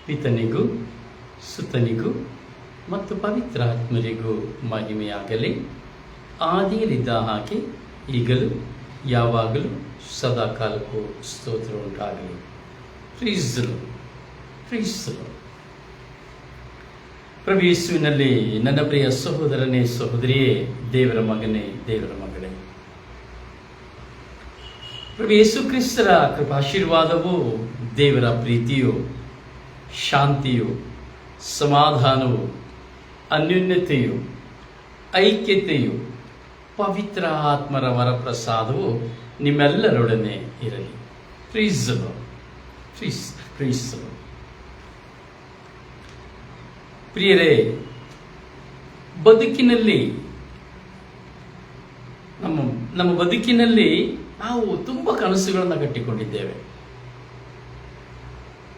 ಪಿತನಿಗೂ ಸುತನಿಗೂ ಮತ್ತು ಪವಿತ್ರಾತ್ಮರಿಗೂ ಮಹಿಮೆಯಾಗಲಿ. ಆದಿಯಲ್ಲಿದ್ದ ಹಾಗೆ ಈಗಲೂ ಯಾವಾಗಲೂ ಸದಾಕಾಲಕ್ಕೂ ಸ್ತೋತ್ರ ಉಂಟಾಗಲಿ. ಪ್ರಭು ಯೇಸುವಿನಲ್ಲಿ ನನ್ನ ಪ್ರಿಯ ಸಹೋದರನೇ, ಸಹೋದರಿಯೇ, ದೇವರ ಮಗನೇ, ದೇವರ ಮಗಳೇ, ಪ್ರಭು ಯೇಸು ಕ್ರಿಸ್ತರ ಕೃಪಾಶೀರ್ವಾದವು, ದೇವರ ಪ್ರೀತಿಯು, ಶಾಂತಿಯು, ಸಮಾಧಾನವು, ಅನ್ಯೋನ್ಯತೆಯು, ಐಕ್ಯತೆಯು, ಪವಿತ್ರ ಆತ್ಮರ ವರಪ್ರಸಾದವು ನಿಮ್ಮೆಲ್ಲರೊಡನೆ ಇರಲಿ. ಪ್ರಿಯರೇ, ಬದುಕಿನಲ್ಲಿ ನಮ್ಮ ಬದುಕಿನಲ್ಲಿ ನಾವು ತುಂಬ ಕನಸುಗಳನ್ನು ಕಟ್ಟಿಕೊಂಡಿದ್ದೇವೆ.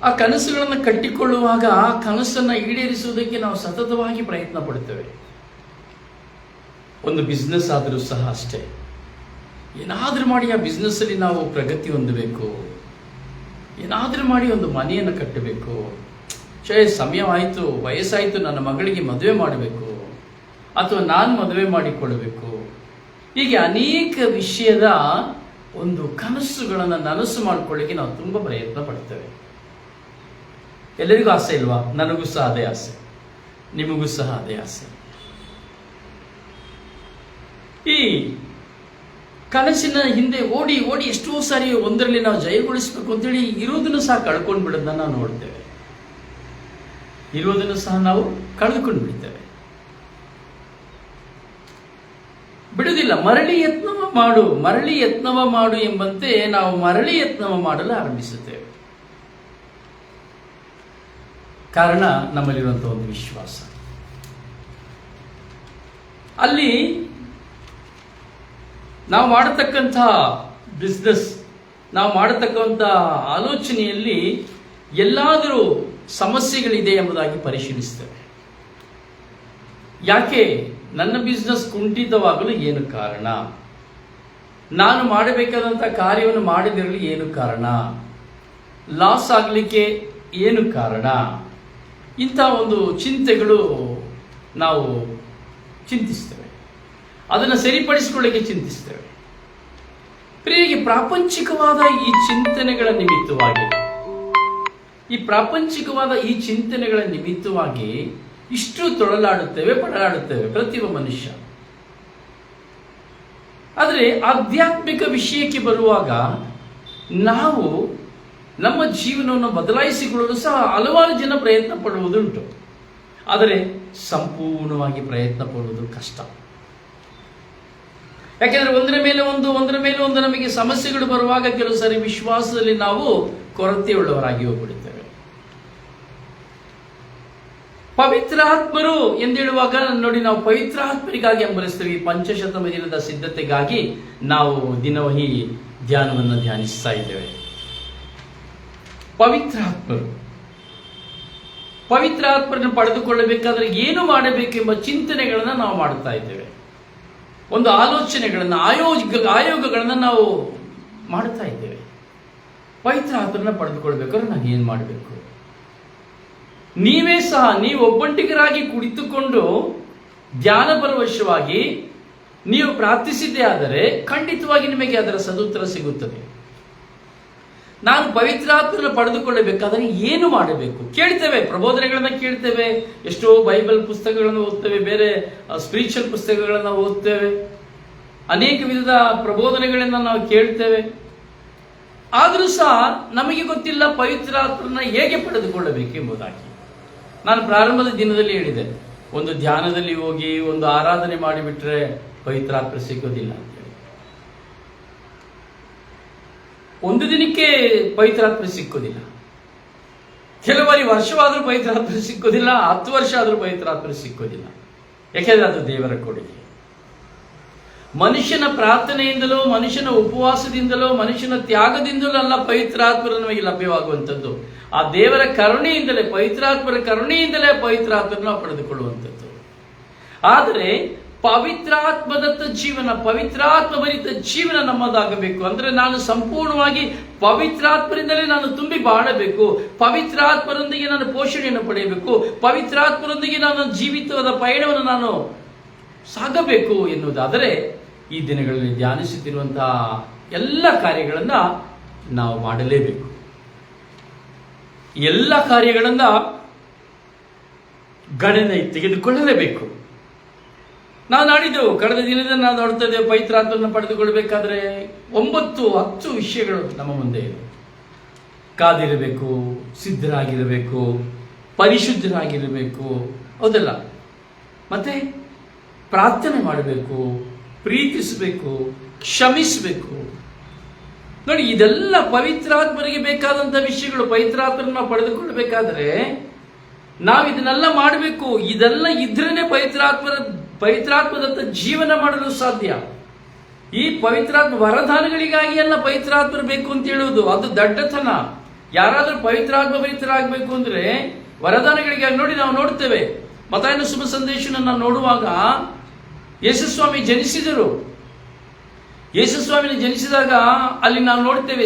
ಆ ಕನಸುಗಳನ್ನು ಕಟ್ಟಿಕೊಳ್ಳುವಾಗ ಆ ಕನಸನ್ನು ಈಡೇರಿಸುವುದಕ್ಕೆ ನಾವು ಸತತವಾಗಿ ಪ್ರಯತ್ನ ಪಡ್ತೇವೆ. ಒಂದು ಬಿಸ್ನೆಸ್ ಆದರೂ ಸಹ ಅಷ್ಟೇ. ಏನಾದರೂ ಮಾಡಿ ಆ ಬಿಸ್ನೆಸ್ಸಲ್ಲಿ ನಾವು ಪ್ರಗತಿ ಹೊಂದಬೇಕು, ಏನಾದರೂ ಮಾಡಿ ಒಂದು ಮನೆಯನ್ನು ಕಟ್ಟಬೇಕು, ಸಮಯವಾಯಿತು, ವಯಸ್ಸಾಯಿತು, ನನ್ನ ಮಗಳಿಗೆ ಮದುವೆ ಮಾಡಬೇಕು, ಅಥವಾ ನಾನು ಮದುವೆ ಮಾಡಿಕೊಳ್ಳಬೇಕು. ಹೀಗೆ ಅನೇಕ ವಿಷಯದ ಒಂದು ಕನಸುಗಳನ್ನು ನನಸು ಮಾಡಿಕೊಳ್ಳಿಕ್ಕೆ ನಾವು ತುಂಬ ಪ್ರಯತ್ನ ಪಡ್ತೇವೆ. ಎಲ್ಲರಿಗೂ ಆಸೆ ಇಲ್ವಾ? ನನಗೂ ಸಹ ಅದೇ ಆಸೆ, ನಿಮಗೂ ಸಹ ಅದೇ ಆಸೆ. ಈ ಕನಸಿನ ಹಿಂದೆ ಓಡಿ ಓಡಿ ಎಷ್ಟೋ ಸಾರಿ ಒಂದರಲ್ಲಿ ನಾವು ಜಯಗೊಳಿಸಬೇಕು ಅಂತೇಳಿ ಇರೋದನ್ನು ಸಹ ಕಳ್ಕೊಂಡು ಬಿಡೋದನ್ನ ನಾವು ನೋಡ್ತೇವೆ. ಇರುವುದನ್ನು ಸಹ ನಾವು ಕಳೆದುಕೊಂಡು ಬಿಡ್ತೇವೆ. ಬಿಡುವುದಿಲ್ಲ. ಮರಳಿ ಯತ್ನವ ಮಾಡು ಎಂಬಂತೆ ನಾವು ಮರಳಿ ಯತ್ನವ ಮಾಡಲು ಆರಂಭಿಸುತ್ತೇವೆ. ಕಾರಣ ನಮ್ಮಲ್ಲಿರುವಂತಹ ಒಂದು ವಿಶ್ವಾಸ. ಅಲ್ಲಿ ನಾವು ಮಾಡತಕ್ಕಂಥ ಬಿಸ್ನೆಸ್, ನಾವು ಮಾಡತಕ್ಕಂಥ ಆಲೋಚನೆಯಲ್ಲಿ ಎಲ್ಲಾದರೂ ಸಮಸ್ಯೆಗಳಿದೆ ಎಂಬುದಾಗಿ ಪರಿಶೀಲಿಸ್ತೇವೆ. ಯಾಕೆ ನನ್ನ ಬಿಸ್ನೆಸ್ ಕುಂಠಿತವಾಗಲು ಏನು ಕಾರಣ? ನಾನು ಮಾಡಬೇಕಾದಂಥ ಕಾರ್ಯವನ್ನು ಮಾಡದಿರಲಿ ಏನು ಕಾರಣ? ಲಾಸ್ ಆಗಲಿಕ್ಕೆ ಏನು ಕಾರಣ? ಇಂಥ ಒಂದು ಚಿಂತೆಗಳು ನಾವು ಚಿಂತಿಸ್ತೇವೆ. ಅದನ್ನು ಸರಿಪಡಿಸಿಕೊಳ್ಳಿಕ್ಕೆ ಚಿಂತಿಸ್ತೇವೆ. ಪ್ರಿಯರಿಗೆ, ಪ್ರಾಪಂಚಿಕವಾದ ಈ ಚಿಂತನೆಗಳ ನಿಮಿತ್ತವಾಗಿ ಇಷ್ಟು ತೊಳಲಾಡುತ್ತೇವೆ, ಪಡಲಾಡುತ್ತೇವೆ ಪ್ರತಿಯೊಬ್ಬ ಮನುಷ್ಯ. ಆದರೆ ಆಧ್ಯಾತ್ಮಿಕ ವಿಷಯಕ್ಕೆ ಬರುವಾಗ ನಾವು ನಮ್ಮ ಜೀವನವನ್ನು ಬದಲಾಯಿಸಿಕೊಳ್ಳಲು ಸಹ ಹಲವಾರು ಜನ ಪ್ರಯತ್ನ ಪಡುವುದುಂಟು. ಆದರೆ ಸಂಪೂರ್ಣವಾಗಿ ಪ್ರಯತ್ನ ಪಡುವುದು ಕಷ್ಟ. ಯಾಕೆಂದ್ರೆ ಒಂದರ ಮೇಲೆ ಒಂದು ನಮಗೆ ಸಮಸ್ಯೆಗಳು ಬರುವಾಗ ಕೆಲವು ಸಾರಿ ವಿಶ್ವಾಸದಲ್ಲಿ ನಾವು ಕೊರತೆಯುಳ್ಳವರಾಗಿ ಹೋಗ್ಬಿಡುತ್ತೇವೆ. ಪವಿತ್ರಾತ್ಮರು ಎಂದೇಳುವಾಗ ನೋಡಿ, ನಾವು ಪವಿತ್ರಾತ್ಮರಿಗಾಗಿ ಹಂಬಲಿಸ್ತೇವೆ. ಈ ಪಂಚಶತಮ ದಿನದ ಸಿದ್ಧತೆಗಾಗಿ ನಾವು ದಿನವಹಿ ಧ್ಯಾನವನ್ನು ಧ್ಯಾನಿಸ್ತಾ ಇದ್ದೇವೆ. ಪವಿತ್ರಾತ್ಮರನ್ನು ಪಡೆದುಕೊಳ್ಳಬೇಕಾದ್ರೆ ಏನು ಮಾಡಬೇಕೆಂಬ ಚಿಂತನೆಗಳನ್ನು ನಾವು ಮಾಡುತ್ತಾ ಇದ್ದೇವೆ. ಒಂದು ಆಲೋಚನೆಗಳನ್ನು, ಆಯೋಗಗಳನ್ನು ನಾವು ಮಾಡುತ್ತಾ ಇದ್ದೇವೆ. ಪವಿತ್ರಾತ್ಮರನ್ನು ಪಡೆದುಕೊಳ್ಬೇಕಾದ್ರೆ ನಾನು ಏನು ಮಾಡಬೇಕು? ನೀವೇ ಸಹ ನೀವು ಒಬ್ಬಂಟಿಗರಾಗಿ ಕುಳಿತುಕೊಂಡು ಧ್ಯಾನ ಪರವಶವಾಗಿ ನೀವು ಪ್ರಾರ್ಥಿಸಿದ್ದೇ ಆದರೆ ಖಂಡಿತವಾಗಿ ನಿಮಗೆ ಅದರ ಸದುತ್ತರ ಸಿಗುತ್ತದೆ. ನಾನು ಪವಿತ್ರಾತ್ಮರನ್ನು ಪಡೆದುಕೊಳ್ಳಬೇಕಾದರೆ ಏನು ಮಾಡಬೇಕು? ಕೇಳ್ತೇವೆ, ಪ್ರಬೋಧನೆಗಳನ್ನ ಕೇಳ್ತೇವೆ, ಎಷ್ಟೋ ಬೈಬಲ್ ಪುಸ್ತಕಗಳನ್ನು ಓದ್ತೇವೆ, ಬೇರೆ ಸ್ಪಿರಿಚುವಲ್ ಪುಸ್ತಕಗಳನ್ನು ಓದ್ತೇವೆ, ಅನೇಕ ವಿಧದ ಪ್ರಬೋಧನೆಗಳನ್ನ ನಾವು ಕೇಳ್ತೇವೆ. ಆದರೂ ಸಹ ನಮಗೆ ಗೊತ್ತಿಲ್ಲ ಪವಿತ್ರಾತ್ಮರನ್ನ ಹೇಗೆ ಪಡೆದುಕೊಳ್ಳಬೇಕೆಂಬುದಾಗಿ. ನಾನು ಪ್ರಾರಂಭದ ದಿನದಲ್ಲಿ ಹೇಳಿದೆ, ಒಂದು ಧ್ಯಾನದಲ್ಲಿ ಹೋಗಿ ಒಂದು ಆರಾಧನೆ ಮಾಡಿಬಿಟ್ರೆ ಪವಿತ್ರಾತ್ಮ ಸಿಗೋದಿಲ್ಲ ಅಂತೇಳಿ. ಒಂದು ದಿನಕ್ಕೆ ಪವಿತ್ರಾತ್ಮ ಸಿಕ್ಕೋದಿಲ್ಲ. ಕೆಲವರಿ ವರ್ಷವಾದರೂ ಪವಿತ್ರಾತ್ಮ ಸಿಕ್ಕೋದಿಲ್ಲ, 10 ವರ್ಷ ಆದರೂ ಪವಿತ್ರಾತ್ಮ ಸಿಕ್ಕೋದಿಲ್ಲ. ಯಾಕೆಂದ್ರೆ ಅದು ದೇವರ ಕೊಡುಗೆ. ಮನುಷ್ಯನ ಪ್ರಾರ್ಥನೆಯಿಂದಲೋ, ಮನುಷ್ಯನ ಉಪವಾಸದಿಂದಲೋ, ಮನುಷ್ಯನ ತ್ಯಾಗದಿಂದಲೂ ಅಲ್ಲ ಪವಿತ್ರಾತ್ಮರು ನಮಗೆ ಲಭ್ಯವಾಗುವಂಥದ್ದು. ಆ ದೇವರ ಕರುಣೆಯಿಂದಲೇ, ಪವಿತ್ರಾತ್ಮರ ಕರುಣೆಯಿಂದಲೇ ಪವಿತ್ರಾತ್ಮರನ್ನು ಪಡೆದುಕೊಳ್ಳುವಂಥದ್ದು. ಆದರೆ ಪವಿತ್ರಾತ್ಮದತ್ತ ಜೀವನ, ಪವಿತ್ರಾತ್ಮ ಭರಿತ ಜೀವನ ನಮ್ಮದಾಗಬೇಕು. ಅಂದ್ರೆ ನಾನು ಸಂಪೂರ್ಣವಾಗಿ ಪವಿತ್ರಾತ್ಮರಿಂದಲೇ ನಾನು ತುಂಬಿ ಬಾಳಬೇಕು, ಪವಿತ್ರಾತ್ಮರೊಂದಿಗೆ ನಾನು ಪೋಷಣೆಯನ್ನು ಪಡೆಯಬೇಕು, ಪವಿತ್ರಾತ್ಮರೊಂದಿಗೆ ನಾನು ಜೀವಿತವಾದ ಪಯಣವನ್ನು ನಾನು ಸಾಗಬೇಕು ಎನ್ನುವುದಾದರೆ ಈ ದಿನಗಳಲ್ಲಿ ಧ್ಯಾನಿಸುತ್ತಿರುವಂತಹ ಎಲ್ಲ ಕಾರ್ಯಗಳನ್ನ ನಾವು ಮಾಡಲೇಬೇಕು. ಎಲ್ಲ ಕಾರ್ಯಗಳನ್ನ ಗಣನೆ ತೆಗೆದುಕೊಳ್ಳಲೇಬೇಕು. ನಾವು ನಾಡಿದ್ದು ಕಳೆದ ದಿನದಲ್ಲಿ ನಾವು ನೋಡ್ತಾ ಇದ್ದೇವೆ, ಪವಿತ್ರಾತ್ಮವನ್ನು ಪಡೆದುಕೊಳ್ಳಬೇಕಾದ್ರೆ 9-10 ವಿಷಯಗಳು ನಮ್ಮ ಮುಂದೆ ಇದೆ. ಕಾದಿರಬೇಕು, ಸಿದ್ಧರಾಗಿರಬೇಕು, ಪರಿಶುದ್ಧರಾಗಿರಬೇಕು, ಹೌದಲ್ಲ? ಮತ್ತೆ ಪ್ರಾರ್ಥನೆ ಮಾಡಬೇಕು, ಪ್ರೀತಿಸಬೇಕು, ಕ್ಷಮಿಸಬೇಕು. ನೋಡಿ, ಇದೆಲ್ಲ ಪವಿತ್ರಾತ್ಮರಿಗೆ ಬೇಕಾದಂಥ ವಿಷಯಗಳು. ಪವಿತ್ರಾತ್ಮರನ್ನ ಪಡೆದುಕೊಳ್ಳಬೇಕಾದ್ರೆ ನಾವು ಇದನ್ನೆಲ್ಲ ಮಾಡಬೇಕು. ಇದೆಲ್ಲ ಇದ್ರೇನೆ ಪವಿತ್ರಾತ್ಮದತ್ತ ಜೀವನ ಮಾಡಲು ಸಾಧ್ಯ. ಈ ಪವಿತ್ರಾತ್ಮ ವರದಾನಗಳಿಗಾಗಿ ಎಲ್ಲ ಪವಿತ್ರಾತ್ಮರು ಬೇಕು ಅಂತ ಹೇಳುವುದು ಅದು ದಡ್ಡತನ. ಯಾರಾದ್ರೂ ಪವಿತ್ರಾತ್ಮ ಭರಿತರಾಗಬೇಕು ಅಂದ್ರೆ ವರದಾನಗಳಿಗಾಗಿ. ನೋಡಿ, ನಾವು ನೋಡ್ತೇವೆ ಮತ್ತಾಯನ ಶುಭ ಸಂದೇಶವನ್ನು ನೋಡುವಾಗ ಯೇಸುಸ್ವಾಮಿ ಜನಿಸಿದರು. ಯೇಸುಸ್ವಾಮಿನ ಜನಿಸಿದಾಗ ಅಲ್ಲಿ ನಾವು ನೋಡ್ತೇವೆ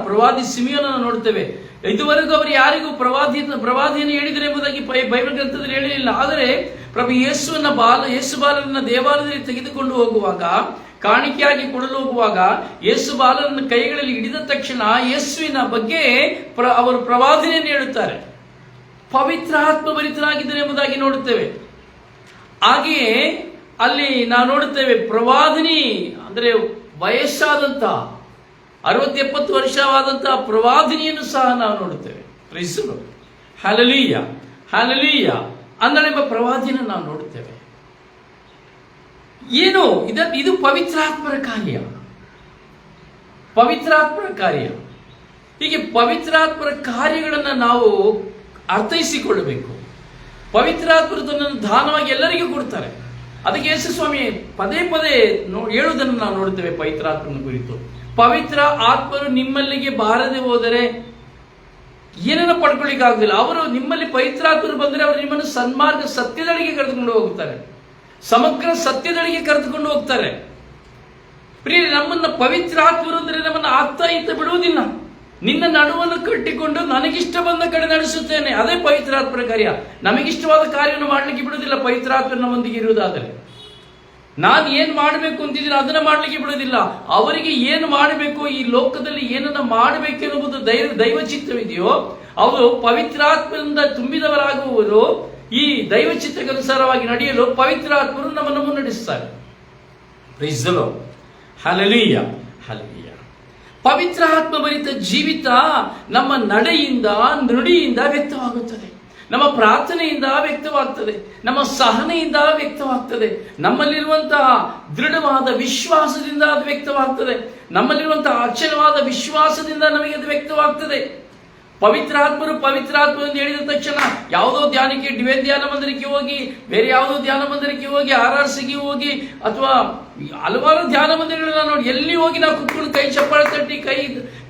ಪ್ರವಾದಿ ಸಿಮಿಯೋನನ್ನು ನೋಡ್ತೇವೆ. ಇದುವರೆಗೂ ಅವರು ಯಾರಿಗೂ ಪ್ರವಾದಿಯನ್ನು ಹೇಳಿದರೆ ಎಂಬುದಾಗಿ ಬೈಬಲ್ ಗ್ರಂಥದಲ್ಲಿ ಹೇಳಿಲ್ಲ. ಆದರೆ ಪ್ರಭು ಯೇಸು ಬಾಲನನ್ನ ದೇವಾಲಯದಲ್ಲಿ ತೆಗೆದುಕೊಂಡು ಹೋಗುವಾಗ, ಕಾಣಿಕೆಯಾಗಿ ಕೊಡಲು ಹೋಗುವಾಗ ಯೇಸು ಬಾಲನನ್ನ ಕೈಗಳಲ್ಲಿ ಹಿಡಿದ ತಕ್ಷಣ ಯೇಸುವಿನ ಬಗ್ಗೆ ಅವರು ಪ್ರವಾದನೆಯನ್ನು ಹೇಳುತ್ತಾರೆ. ಪವಿತ್ರಾತ್ಮ ಭರಿತರಾಗಿದ್ದಾರೆ ಎಂಬುದಾಗಿ ನೋಡುತ್ತೇವೆ. ಹಾಗೆಯೇ ಅಲ್ಲಿ ನಾವು ನೋಡುತ್ತೇವೆ ಪ್ರವಾದಿನಿ ಅಂದ್ರೆ ವಯಸ್ಸಾದಂತ 60-70 ವರ್ಷವಾದಂತಹ ಪ್ರವಾದಿನಿಯನ್ನು ಸಹ ನಾವು ನೋಡುತ್ತೇವೆ. ಕ್ರೈಸ್ತರು ಹಲ್ಲೆಲೂಯಾ ಹಲ್ಲೆಲೂಯಾ ಅಂದಳೆಂಬ ಪ್ರವಾದಿಯನ್ನು ನಾವು ನೋಡುತ್ತೇವೆ. ಏನು ಇದು ಪವಿತ್ರಾತ್ಮರ ಕಾರ್ಯ, ಪವಿತ್ರಾತ್ಮರ ಕಾರ್ಯ. ಹೀಗೆ ಪವಿತ್ರಾತ್ಮರ ಕಾರ್ಯಗಳನ್ನು ನಾವು ಅರ್ಥೈಸಿಕೊಳ್ಳಬೇಕು. ಪವಿತ್ರಾತ್ಮರದನ್ನು ದಾನವಾಗಿ ಎಲ್ಲರಿಗೂ ಕೊಡ್ತಾರೆ. ಅದಕ್ಕೆ ಯೇಸುಸ್ವಾಮಿ ಪದೇ ಪದೇ ಹೇಳುವುದನ್ನು ನಾವು ನೋಡುತ್ತೇವೆ ಪವಿತ್ರಾತ್ಮನ ಕುರಿತು. ಪವಿತ್ರ ಆತ್ಮರು ನಿಮ್ಮಲ್ಲಿಗೆ ಬಾರದೆ ಹೋದರೆ ಏನನ್ನು ಪಡ್ಕೊಳ್ಳಿಕ್ಕಾಗುದಿಲ್ಲ. ಅವರು ನಿಮ್ಮಲ್ಲಿ ಪವಿತ್ರಾತ್ಮರು ಬಂದರೆ ಅವರು ನಿಮ್ಮನ್ನು ಸನ್ಮಾರ್ಗ ಸತ್ಯದಳಿಗೆ ಕರೆದುಕೊಂಡು ಹೋಗ್ತಾರೆ, ಸಮಗ್ರ ಸತ್ಯದಳಿಗೆ ಕರೆದುಕೊಂಡು ಹೋಗ್ತಾರೆ. ಪ್ರಿಯ, ನಮ್ಮನ್ನ ಪವಿತ್ರಾತ್ಮರು ಅಂದರೆ ನಮ್ಮನ್ನು ಆಗ್ತಾ ಇತ್ತ ಬಿಡುವುದಿಲ್ಲ. ನಿನ್ನ ನಡುವನ್ನು ಕಟ್ಟಿಕೊಂಡು ನನಗಿಷ್ಟ ಬಂದ ಕಡೆ ನಡೆಸುತ್ತೇನೆ, ಅದೇ ಪವಿತ್ರಾತ್ಮರ ಕಾರ್ಯ. ನಮಗಿಷ್ಟವಾದ ಕಾರ್ಯವನ್ನು ಮಾಡಲಿಕ್ಕೆ ಬಿಡುವುದಿಲ್ಲ ಪವಿತ್ರಾತ್ಮರ ನಮ್ಮೊಂದಿಗೆ ಇರುವುದಾದರೆ. ನಾನು ಏನು ಮಾಡಬೇಕು ಅಂತಿದ್ದೀನಿ ಅದನ್ನ ಮಾಡಲಿಕ್ಕೆ ಬಿಡುವುದಿಲ್ಲ. ಅವರಿಗೆ ಏನು ಮಾಡಬೇಕು, ಈ ಲೋಕದಲ್ಲಿ ಏನನ್ನ ಮಾಡಬೇಕೆನ್ನುವುದು ದೈವ ಚಿತ್ತವಿದೆಯೋ ಅವರು ಪವಿತ್ರಾತ್ಮದಿಂದ ತುಂಬಿದವರಾಗುವರು. ಈ ದೈವ ಚಿತ್ತಕ್ಕನುಸಾರವಾಗಿ ನಡೆಯಲು ಪವಿತ್ರಾತ್ಮರು ನಮ್ಮನ್ನು ಮುನ್ನಡೆಸುತ್ತಾರೆ. Praise the Lord. Hallelujah hallelujah. ಪವಿತ್ರಾತ್ಮ ಭರಿತ ಜೀವಿತ ನಮ್ಮ ನಡೆಯಿಂದ ನುಡಿಯಿಂದ ವ್ಯಕ್ತವಾಗುತ್ತದೆ, ನಮ್ಮ ಪ್ರಾರ್ಥನೆಯಿಂದ ವ್ಯಕ್ತವಾಗ್ತದೆ, ನಮ್ಮ ಸಹನೆಯಿಂದ ವ್ಯಕ್ತವಾಗ್ತದೆ, ನಮ್ಮಲ್ಲಿರುವಂತಹ ದೃಢವಾದ ವಿಶ್ವಾಸದಿಂದ ಅದು ವ್ಯಕ್ತವಾಗ್ತದೆ, ನಮ್ಮಲ್ಲಿರುವಂತಹ ಅಚಲವಾದ ವಿಶ್ವಾಸದಿಂದ ನಮಗೆ ಅದು ವ್ಯಕ್ತವಾಗ್ತದೆ. ಪವಿತ್ರಾತ್ಮರು ಎಂದು ಹೇಳಿದ ತಕ್ಷಣ ಯಾವುದೋ ಧ್ಯಾನಕ್ಕೆ ಧ್ಯಾನ ಮಂದಿರಕ್ಕೆ ಹೋಗಿ, ಬೇರೆ ಯಾವುದೋ ಧ್ಯಾನ ಮಂದಿರಕ್ಕೆ ಹೋಗಿ, RRCಗೆ ಹೋಗಿ, ಅಥವಾ ಹಲವಾರು ಧ್ಯಾನ ಮಂದಿರಗಳನ್ನ ನೋಡಿ ಎಲ್ಲಿ ಹೋಗಿ ನಾವು ಕುತ್ಕೊಂಡು ಕೈ ಚಪ್ಪಾಳೆ ತಟ್ಟಿ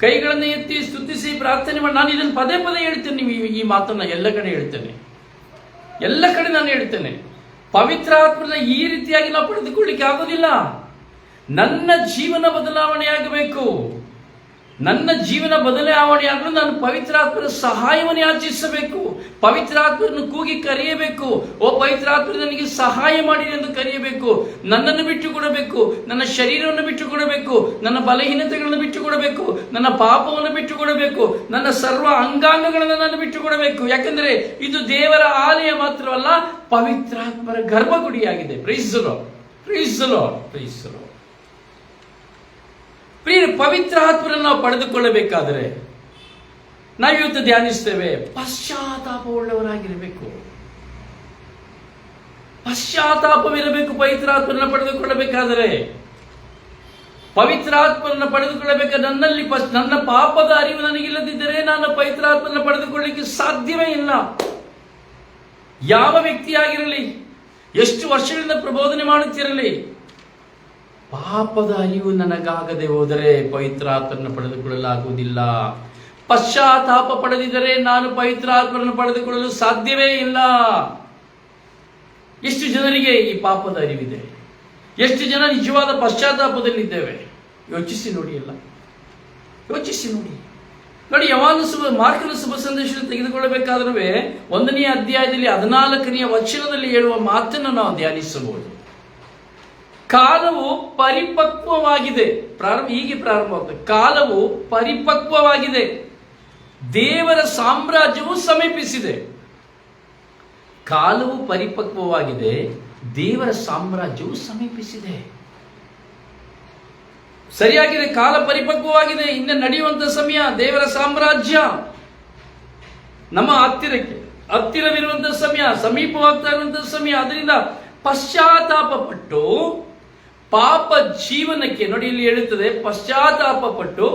ಕೈಗಳನ್ನು ಎತ್ತಿ ಸ್ತುತಿಸಿ ಪ್ರಾರ್ಥನೆ ಮಾಡಿ. ನಾನು ಇದನ್ನು ಪದೇ ಪದೇ ಹೇಳ್ತೇನೆ. ನೀವು ಈ ಮಾತನ್ನ ಎಲ್ಲ ಕಡೆ ಹೇಳ್ತೇನೆ, ಎಲ್ಲ ಕಡೆ ನಾನು ಹೇಳ್ತೇನೆ. ಪವಿತ್ರಾತ್ಮನ ಈ ರೀತಿಯಾಗಿ ನಾವು ಪಡೆದುಕೊಳ್ಳಿಕ್ಕೆ ಆಗೋದಿಲ್ಲ. ನನ್ನ ಜೀವನ ಬದಲಾವಣೆಯಾಗಬೇಕು. ನನ್ನ ಜೀವನ ಬದಲಾವಣೆಯಾಗಲು ನಾನು ಪವಿತ್ರಾತ್ಮರ ಸಹಾಯವನ್ನು ಯಾಚಿಸಬೇಕು. ಪವಿತ್ರಾತ್ಮರನ್ನು ಕೂಗಿ ಕರೆಯಬೇಕು. ಓ ಪವಿತ್ರಾತ್ಮರು ನನಗೆ ಸಹಾಯ ಮಾಡಿ ಎಂದು ಕರೆಯಬೇಕು. ನನ್ನನ್ನು ಬಿಟ್ಟು ಕೊಡಬೇಕು, ನನ್ನ ಶರೀರವನ್ನು ಬಿಟ್ಟು ಕೊಡಬೇಕು, ನನ್ನ ಬಲಹೀನತೆಗಳನ್ನು ಬಿಟ್ಟು ಕೊಡಬೇಕು, ನನ್ನ ಪಾಪವನ್ನು ಬಿಟ್ಟು ಕೊಡಬೇಕು, ನನ್ನ ಸರ್ವ ಅಂಗಾಂಗಗಳನ್ನು ನಾನು ಬಿಟ್ಟು ಕೊಡಬೇಕು. ಯಾಕಂದ್ರೆ ಇದು ದೇವರ ಆಲಯ ಮಾತ್ರವಲ್ಲ, ಪವಿತ್ರಾತ್ಮರ ಗರ್ಭಗುಡಿಯಾಗಿದೆ. Praise the Lord, praise the Lord, praise the Lord. ಪ್ರಿಯ, ಪವಿತ್ರ ಆತ್ಮರನ್ನು ನಾವು ಪಡೆದುಕೊಳ್ಳಬೇಕಾದರೆ ನಾವಿವತ್ತು ಧ್ಯಾನಿಸ್ತೇವೆ, ಪಶ್ಚಾತ್ತಾಪವುಳ್ಳವರಾಗಿರಬೇಕು. ಪಶ್ಚಾತ್ತಾಪವಿರಬೇಕು. ಪವಿತ್ರಾತ್ಮರನ್ನು ಪಡೆದುಕೊಳ್ಳಬೇಕಾದರೆ, ಪವಿತ್ರಾತ್ಮರನ್ನು ಪಡೆದುಕೊಳ್ಳಬೇಕಾದ್ರೆ ನನ್ನ ಪಾಪದ ಅರಿವು ನನಗಿಲ್ಲದಿದ್ದರೆ ನಾನು ಪವಿತ್ರಾತ್ಮರನ್ನು ಪಡೆದುಕೊಳ್ಳಲಿಕ್ಕೆ ಸಾಧ್ಯವೇ ಇಲ್ಲ. ಯಾವ ವ್ಯಕ್ತಿಯಾಗಿರಲಿ, ಎಷ್ಟು ವರ್ಷಗಳಿಂದ ಪ್ರಬೋಧನೆ ಮಾಡುತ್ತಿರಲಿ, ಪಾಪದ ಅರಿವು ನನಗಾಗದೆ ಹೋದರೆ ಪವಿತ್ರಾತ್ಮರನ್ನು ಪಡೆದುಕೊಳ್ಳಲಾಗುವುದಿಲ್ಲ. ಪಶ್ಚಾತ್ತಾಪ ಪಡೆದಿದ್ದರೆ ನಾನು ಪವಿತ್ರಾತ್ಮರನ್ನು ಪಡೆದುಕೊಳ್ಳಲು ಸಾಧ್ಯವೇ ಇಲ್ಲ. ಎಷ್ಟು ಜನರಿಗೆ ಈ ಪಾಪದ ಅರಿವಿದೆ? ಎಷ್ಟು ಜನ ನಿಜವಾದ ಪಶ್ಚಾತ್ತಾಪದಲ್ಲಿದ್ದೇವೆ? ಯೋಚಿಸಿ ನೋಡಿ, ಎಲ್ಲ ಯೋಚಿಸಿ ನೋಡಿ. ನೋಡಿ, ಮಾರ್ಕನ ಶುಭ ಸಂದೇಶವನ್ನು ತೆಗೆದುಕೊಳ್ಳಬೇಕಾದ್ರೂ 1ನೇ ಅಧ್ಯಾಯದಲ್ಲಿ 14ನೇ ವಚನದಲ್ಲಿ ಹೇಳುವ ಮಾತನ್ನು ನಾವು ಧ್ಯಾನಿಸಬಹುದು. ಕಾಲವು ಪರಿಪಕ್ವವಾಗಿದೆ. ಹೀಗೆ ಪ್ರಾರಂಭವಾಗುತ್ತದೆ. ಕಾಲವು ಪರಿಪಕ್ವವಾಗಿದೆ, ದೇವರ ಸಾಮ್ರಾಜ್ಯವು ಸಮೀಪಿಸಿದೆ. ಕಾಲವು ಪರಿಪಕ್ವವಾಗಿದೆ, ದೇವರ ಸಾಮ್ರಾಜ್ಯವು ಸಮೀಪಿಸಿದೆ. ಸರಿಯಾಗಿದೆ. ಕಾಲ ಪರಿಪಕ್ವವಾಗಿದೆ. ಇನ್ನು ನಡೆಯುವಂತ ಸಮಯ. ದೇವರ ಸಾಮ್ರಾಜ್ಯ ನಮ್ಮ ಹತ್ತಿರವಿರುವಂತಹ ಸಮಯ, ಸಮೀಪವಾಗ್ತಾ ಇರುವಂತಹ ಸಮಯ. ಅದರಿಂದ ಪಶ್ಚಾತ್ತಾಪ ಪಟ್ಟು ಪಾಪ ಜೀವನಕ್ಕೆ, ನೋಡಿ ಇಲ್ಲಿ ಹೇಳುತ್ತದೆ, ಪಶ್ಚಾತ್ತಾಪ ಪಟ್ಟು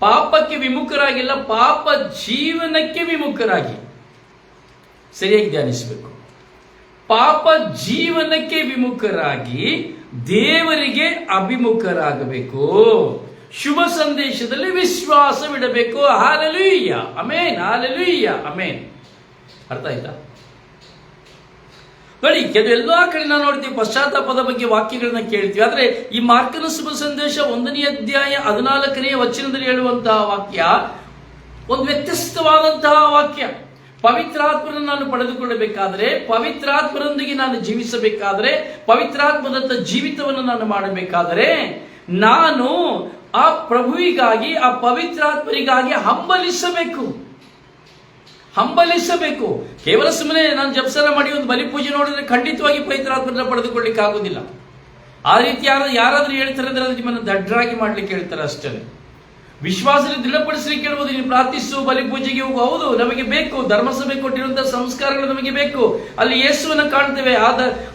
ಪಾಪಕ್ಕೆ ವಿಮುಖರಾಗಿಲ್ಲ, ಪಾಪ ಜೀವನಕ್ಕೆ ವಿಮುಖರಾಗಿ. ಸರಿಯಾಗಿ ಧ್ಯಾನಿಸಬೇಕು. ಪಾಪ ಜೀವನಕ್ಕೆ ವಿಮುಖರಾಗಿ ದೇವರಿಗೆ ಅಭಿಮುಖರಾಗಬೇಕು. ಶುಭ ಸಂದೇಶದಲ್ಲಿ ವಿಶ್ವಾಸವಿಡಬೇಕು. Hallelujah, amen, hallelujah, amen. ಅರ್ಥ ಆಯ್ತಾ? ನೋಡಿ, ಎಲ್ಲಾ ಕಡೆ ನಾವು ನೋಡ್ತೀವಿ, ಪಶ್ಚಾತ್ತಾಪದ ಬಗ್ಗೆ ವಾಕ್ಯಗಳನ್ನ ಕೇಳ್ತೀವಿ. ಆದ್ರೆ ಈ ಮಾರ್ಕನ ಶುಭ ಸಂದೇಶ 1ನೇ ಅಧ್ಯಾಯ 14ನೇ ವಚನದಲ್ಲಿ ಹೇಳುವಂತಹ ವಾಕ್ಯ ಒಂದು ವ್ಯತ್ಯಸ್ತವಾದಂತಹ ವಾಕ್ಯ. ಪವಿತ್ರಾತ್ಮರನ್ನು ನಾನು ಪಡೆದುಕೊಳ್ಳಬೇಕಾದ್ರೆ, ಪವಿತ್ರಾತ್ಮರೊಂದಿಗೆ ನಾನು ಜೀವಿಸಬೇಕಾದ್ರೆ, ಪವಿತ್ರಾತ್ಮದಂತ ಜೀವಿತವನ್ನು ನಾನು ಮಾಡಬೇಕಾದರೆ, ನಾನು ಆ ಪ್ರಭುವಿಗಾಗಿ, ಆ ಪವಿತ್ರಾತ್ಮರಿಗಾಗಿ ಹಂಬಲಿಸಬೇಕು. ಕೇವಲ ಸುಮ್ಮನೆ ನಾನು ಜಪಸರ ಮಾಡಿ ಒಂದು ಬಲಿಪೂಜೆ ನೋಡಿದ್ರೆ ಖಂಡಿತವಾಗಿ ಪವಿತ್ರಾತ್ಮರನ್ನ ಪಡೆದುಕೊಳ್ಳಿಕ್ಕೆ ಆಗುದಿಲ್ಲ. ಆ ರೀತಿ ಯಾರಾದ್ರೂ ಹೇಳ್ತಾರೆ ಅಂದ್ರೆ ಅದು ನಿಮ್ಮನ್ನು ದಡ್ಡರಾಗಿ ಮಾಡ್ಲಿಕ್ಕೆ ಹೇಳ್ತಾರೆ ಅಷ್ಟೇ. ವಿಶ್ವಾಸದಲ್ಲಿ ದೃಢಪಡಿಸಲಿಕ್ಕೆ ಹೇಳ್ಬೋದು. ನೀನು ಪ್ರಾರ್ಥಿಸು, ಬಲಿಪೂಜೆಗೆ ಹೋಗು. ಹೌದು, ನಮಗೆ ಬೇಕು. ಧರ್ಮಸಭೆ ಕೊಟ್ಟಿರುವಂತಹ ಸಂಸ್ಕಾರಗಳು ನಮಗೆ ಬೇಕು. ಅಲ್ಲಿ ಯೇಸುವನ್ನು ಕಾಣ್ತೇವೆ.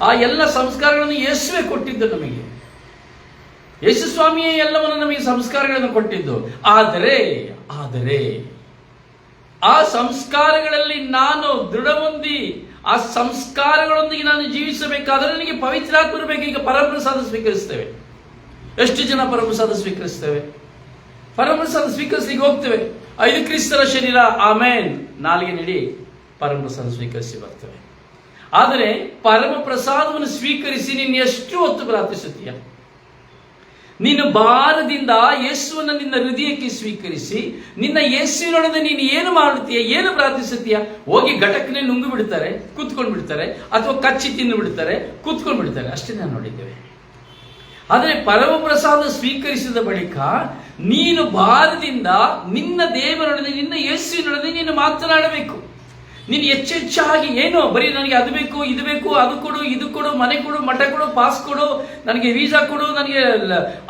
ಆ ಎಲ್ಲ ಸಂಸ್ಕಾರಗಳನ್ನು ಯೇಸುವೆ ಕೊಟ್ಟಿದ್ದು ನಮಗೆ. ಯೇಸು ಸ್ವಾಮಿಯೇ ಎಲ್ಲವನ್ನು ನಮಗೆ ಸಂಸ್ಕಾರಗಳನ್ನು ಕೊಟ್ಟಿದ್ದು. ಆದರೆ ಆ ಸಂಸ್ಕಾರಗಳಲ್ಲಿ ನಾನು ದೃಢ ಹೊಂದಿ ಆ ಸಂಸ್ಕಾರಗಳೊಂದಿಗೆ ನಾನು ಜೀವಿಸಬೇಕಾದರೆ ನನಗೆ ಪವಿತ್ರಾತ್ಮರು ಬೇಕು. ಈಗ ಪರಮಪ್ರಸಾದ ಸ್ವೀಕರಿಸ್ತೇವೆ. ಎಷ್ಟು ಜನ ಪರಮಪ್ರಸಾದ ಸ್ವೀಕರಿಸ್ತೇವೆ? ಪರಮಪ್ರಸಾದ ಸ್ವೀಕರಿಸಲಿಕ್ಕೆ ಹೋಗ್ತೇವೆ. ಇದು ಕ್ರಿಸ್ತರ ಶರೀರ, ಆಮೇನ್, ನಾಲಿಗೆ ನೀಡಿ ಪರಮಪ್ರಸಾದ ಸ್ವೀಕರಿಸಿ ಬರ್ತೇವೆ. ಆದರೆ ಪರಮಪ್ರಸಾದವನ್ನು ಸ್ವೀಕರಿಸಿ ನೀನು ಎಷ್ಟು ಹೊತ್ತು ಪ್ರಾರ್ಥಿಸುತ್ತೀಯ? ನೀನು ಭಾರದಿಂದ ಯೇಸುವನ್ನು ನಿನ್ನ ಹೃದಯಕ್ಕೆ ಸ್ವೀಕರಿಸಿ ನಿನ್ನ ಯೇಸುವಿನೊಡನೆ ನೀನು ಏನು ಮಾಡುತ್ತೀಯ, ಏನು ಪ್ರಾರ್ಥಿಸುತ್ತೀಯ? ಹೋಗಿ ಘಟಕನೆ ನುಂಗು ಬಿಡ್ತಾರೆ, ಕೂತ್ಕೊಂಡು ಬಿಡ್ತಾರೆ, ಅಥವಾ ಕಚ್ಚಿ ತಿಂದು ಬಿಡ್ತಾರೆ, ಕೂತ್ಕೊಂಡು ಬಿಡ್ತಾರೆ. ಅಷ್ಟೇ ನಾವು ನೋಡಿದ್ದೇವೆ. ಆದರೆ ಪರಮಪ್ರಸಾದ ಸ್ವೀಕರಿಸಿದ ಬಳಿಕ ನೀನು ಭಾರದಿಂದ ನಿನ್ನ ದೇವರೊಡನೆ, ನಿನ್ನ ಯೇಸುವಿನೊಡನೆ ನೀನು ಮಾತನಾಡಬೇಕು. ನೀನು ಹೆಚ್ಚೆಚ್ಚಾಗಿ ಏನೋ ಬರೀ ನನಗೆ ಅದು ಬೇಕು, ಇದು ಬೇಕು, ಅದು ಕೊಡು, ಇದು ಕೊಡು, ಮನೆ ಕೊಡು, ಮಠ ಕೊಡು, ಪಾಸ್ ಕೊಡು, ನನಗೆ ವೀಸಾ ಕೊಡು, ನನಗೆ